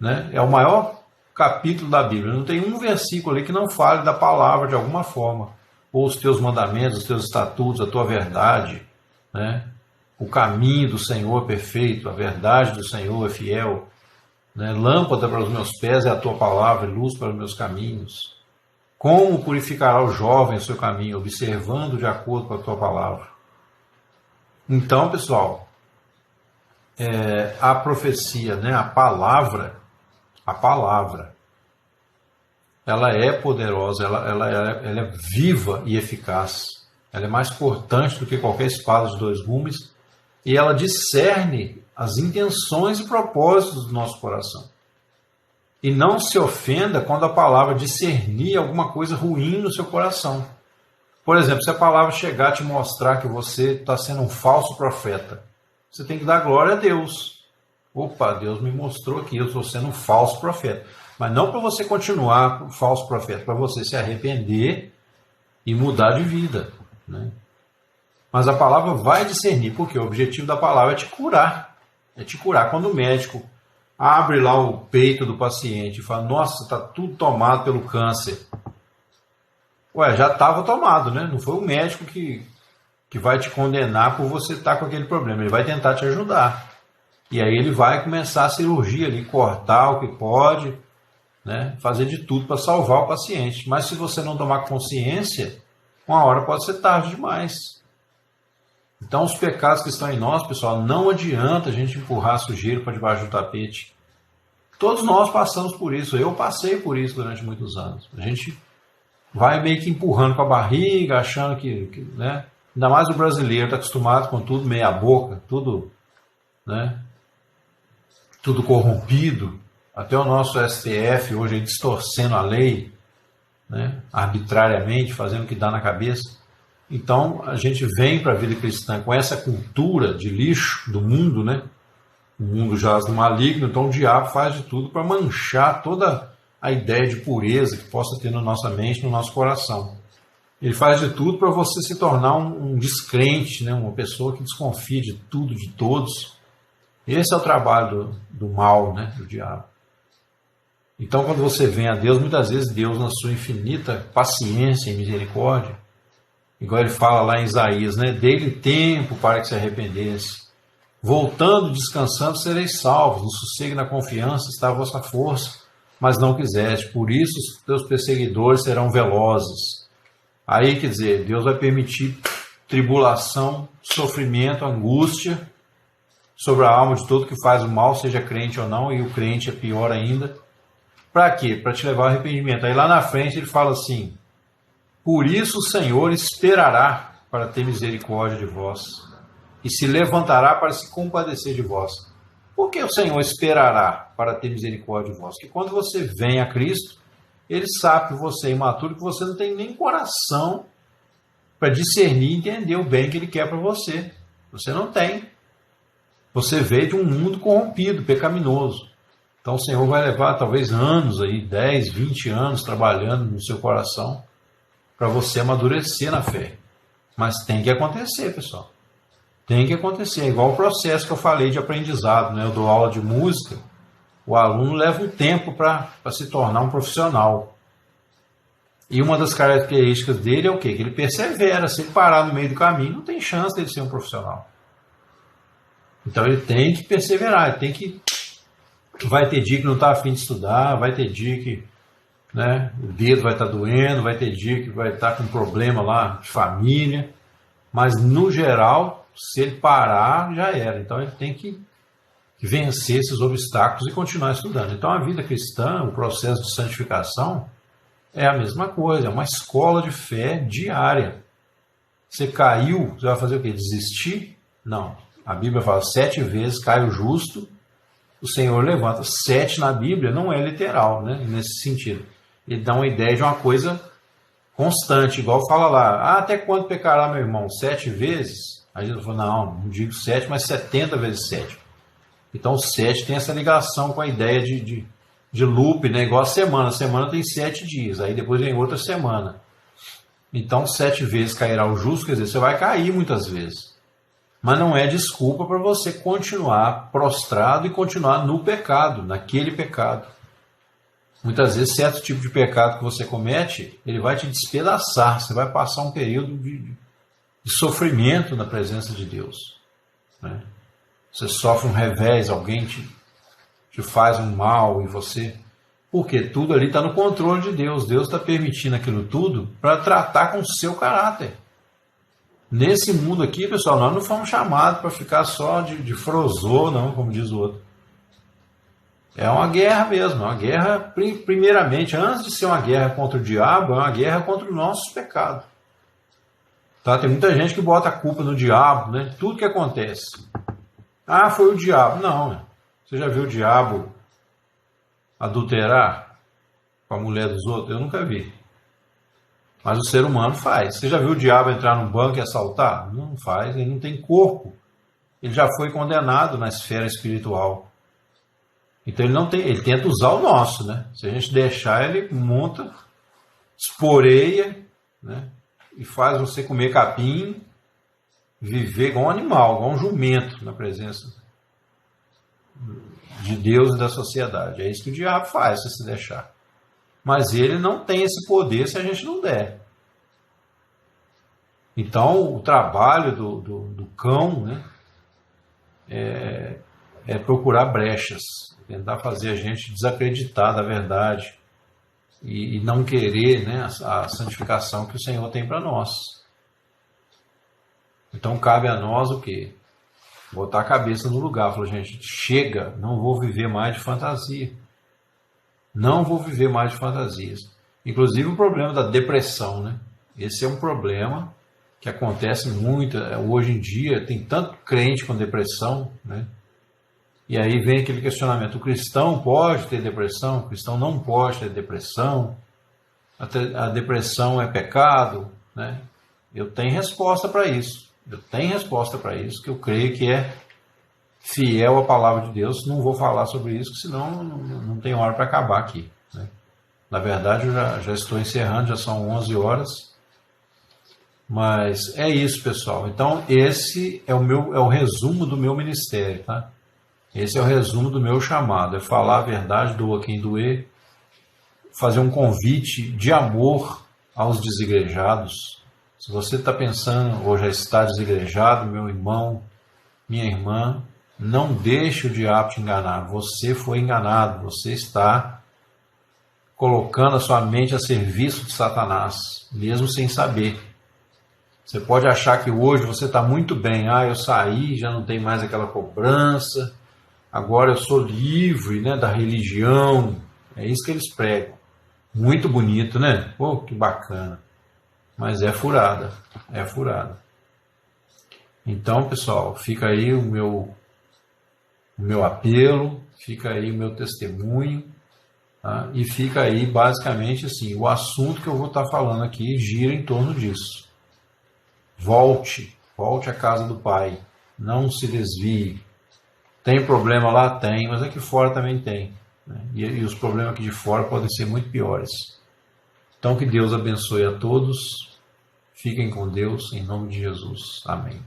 né? É o maior capítulo da Bíblia, não tem um versículo ali que não fale da palavra de alguma forma, ou os teus mandamentos, os teus estatutos, a tua verdade, né? O caminho do Senhor é perfeito, a verdade do Senhor é fiel, né? Lâmpada para os meus pés é a tua palavra, luz para os meus caminhos. Como purificará o jovem o seu caminho, observando de acordo com a tua palavra? Então, pessoal, a profecia, né, a palavra, ela é poderosa, ela é viva e eficaz. Ela é mais cortante do que qualquer espada de dois gumes e ela discerne as intenções e propósitos do nosso coração. E não se ofenda quando a palavra discernir alguma coisa ruim no seu coração. Por exemplo, se a palavra chegar a te mostrar que você está sendo um falso profeta, você tem que dar glória a Deus. Opa, Deus me mostrou que eu estou sendo um falso profeta. Mas não para você continuar um falso profeta, para você se arrepender e mudar de vida, né? Mas a palavra vai discernir, porque o objetivo da palavra é te curar. É te curar. Quando o médico abre lá o peito do paciente e fala, nossa, está tudo tomado pelo câncer. Ué, já estava tomado, né? Não foi o médico que vai te condenar por você estar com aquele problema. Ele vai tentar te ajudar. E aí ele vai começar a cirurgia ali, cortar o que pode, né? Fazer de tudo para salvar o paciente. Mas se você não tomar consciência, uma hora pode ser tarde demais. Então, os pecados que estão em nós, pessoal, não adianta a gente empurrar sujeira para debaixo do tapete. Todos nós passamos por isso. Eu passei por isso durante muitos anos. A gente vai meio que empurrando com a barriga, achando que né? Ainda mais o brasileiro está acostumado com tudo meia boca, tudo, né? Tudo corrompido. Até o nosso STF hoje aí distorcendo a lei, né? Arbitrariamente, fazendo o que dá na cabeça. Então, a gente vem para a vida cristã com essa cultura de lixo do mundo, né? O mundo jaz do maligno, então o diabo faz de tudo para manchar toda a ideia de pureza que possa ter na nossa mente, no nosso coração. Ele faz de tudo para você se tornar um descrente, né? Uma pessoa que desconfia de tudo, de todos. Esse é o trabalho do mal, né? Do diabo. Então, quando você vem a Deus, muitas vezes Deus, na sua infinita paciência e misericórdia, igual ele fala lá em Isaías, né? Dê-lhe tempo para que se arrependesse. Voltando, descansando, sereis salvos. No sossego e na confiança está a vossa força, mas não quiseste. Por isso os teus perseguidores serão velozes. Aí, quer dizer, Deus vai permitir tribulação, sofrimento, angústia sobre a alma de todo que faz o mal, seja crente ou não, e o crente é pior ainda. Para quê? Para te levar ao arrependimento. Aí lá na frente ele fala assim, por isso o Senhor esperará para ter misericórdia de vós, e se levantará para se compadecer de vós. Por que o Senhor esperará para ter misericórdia de vós? Porque quando você vem a Cristo, Ele sabe que você é imaturo, que você não tem nem coração para discernir e entender o bem que Ele quer para você. Você não tem. Você veio de um mundo corrompido, pecaminoso. Então o Senhor vai levar talvez anos, aí, 10, 20 anos trabalhando no seu coração para você amadurecer na fé. Mas tem que acontecer, pessoal. Tem que acontecer. É igual o processo que eu falei de aprendizado, né? Eu dou aula de música, o aluno leva um tempo para se tornar um profissional. E uma das características dele é o quê? Que ele persevera. Se ele parar no meio do caminho, não tem chance dele ser um profissional. Então ele tem que perseverar, ele tem que... Vai ter dia que não está a fim de estudar, vai ter dia que, né, o dedo vai estar doendo, vai ter dia que vai estar com problema lá de família, mas no geral, se ele parar, já era. Então ele tem que vencer esses obstáculos e continuar estudando. Então a vida cristã, o processo de santificação, é a mesma coisa, é uma escola de fé diária. Você caiu, você vai fazer o quê? Desistir? Não. A Bíblia fala 7 vezes cai o justo, o Senhor levanta. 7 na Bíblia não é literal, né? Nesse sentido. Ele dá uma ideia de uma coisa constante, igual fala lá, até quando pecará meu irmão? 7 vezes? Aí Jesus falou, não digo 7, mas 70 vezes 7. Então o 7 tem essa ligação com a ideia de loop, né? Igual a semana. A semana tem 7 dias, aí depois vem outra semana. Então 7 vezes cairá o justo, quer dizer, você vai cair muitas vezes. Mas não é desculpa para você continuar prostrado e continuar no pecado, naquele pecado. Muitas vezes, certo tipo de pecado que você comete, ele vai te despedaçar. Você vai passar um período de sofrimento na presença de Deus, né? Você sofre um revés, alguém te faz um mal e você Porque tudo ali está no controle de Deus. Deus está permitindo aquilo tudo para tratar com o seu caráter. Nesse mundo aqui, pessoal, nós não fomos chamados para ficar só de frozô, não, como diz o outro. É uma guerra mesmo, uma guerra, primeiramente, antes de ser uma guerra contra o diabo, é uma guerra contra os nossos pecados. Tá? Tem muita gente que bota a culpa no diabo, né? Tudo que acontece. Ah, foi o diabo. Não, né? Você já viu o diabo adulterar com a mulher dos outros? Eu nunca vi. Mas o ser humano faz. Você já viu o diabo entrar num banco e assaltar? Não faz, ele não tem corpo. Ele já foi condenado na esfera espiritual. Então ele não tem, ele tenta usar o nosso, né? Se a gente deixar, ele monta, esporeia, né? E faz você comer capim, viver igual um animal, igual um jumento na presença de Deus e da sociedade. É isso que o diabo faz, se deixar. Mas ele não tem esse poder se a gente não der. Então, o trabalho do cão, né, é procurar brechas, tentar fazer a gente desacreditar da verdade e não querer, né, a santificação que o Senhor tem para nós. Então, cabe a nós o quê? Botar a cabeça no lugar. Falar, gente, chega, não vou viver mais de fantasia. Não vou viver mais de fantasias. Inclusive o problema da depressão, né? Esse é um problema que acontece muito. Hoje em dia tem tanto crente com depressão, né? E aí vem aquele questionamento: o cristão pode ter depressão? O cristão não pode ter depressão? A depressão é pecado, né? Eu tenho resposta para isso. Que eu creio que é fiel à palavra de Deus. Não vou falar sobre isso, senão não tem hora para acabar aqui, né? Na verdade, eu já estou encerrando, já são 11 horas. Mas é isso, pessoal. Então, esse é o resumo do meu ministério, tá? Esse é o resumo do meu chamado. É falar a verdade, doa quem doer, fazer um convite de amor aos desigrejados. Se você está pensando ou já está desigrejado, meu irmão, minha irmã, não deixe o diabo te enganar. Você foi enganado. Você está colocando a sua mente a serviço de Satanás, mesmo sem saber. Você pode achar que hoje você está muito bem. Ah, eu saí, já não tem mais aquela cobrança. Agora eu sou livre, né, da religião. É isso que eles pregam. Muito bonito, né? Pô, que bacana. Mas é furada. É furada. Então, pessoal, fica aí o meu apelo, fica aí o meu testemunho, tá? E fica aí basicamente assim, o assunto que eu vou estar falando aqui gira em torno disso. Volte à casa do Pai, não se desvie. Tem problema lá? Tem, mas aqui fora também tem, né? E os problemas aqui de fora podem ser muito piores. Então que Deus abençoe a todos, fiquem com Deus, em nome de Jesus. Amém.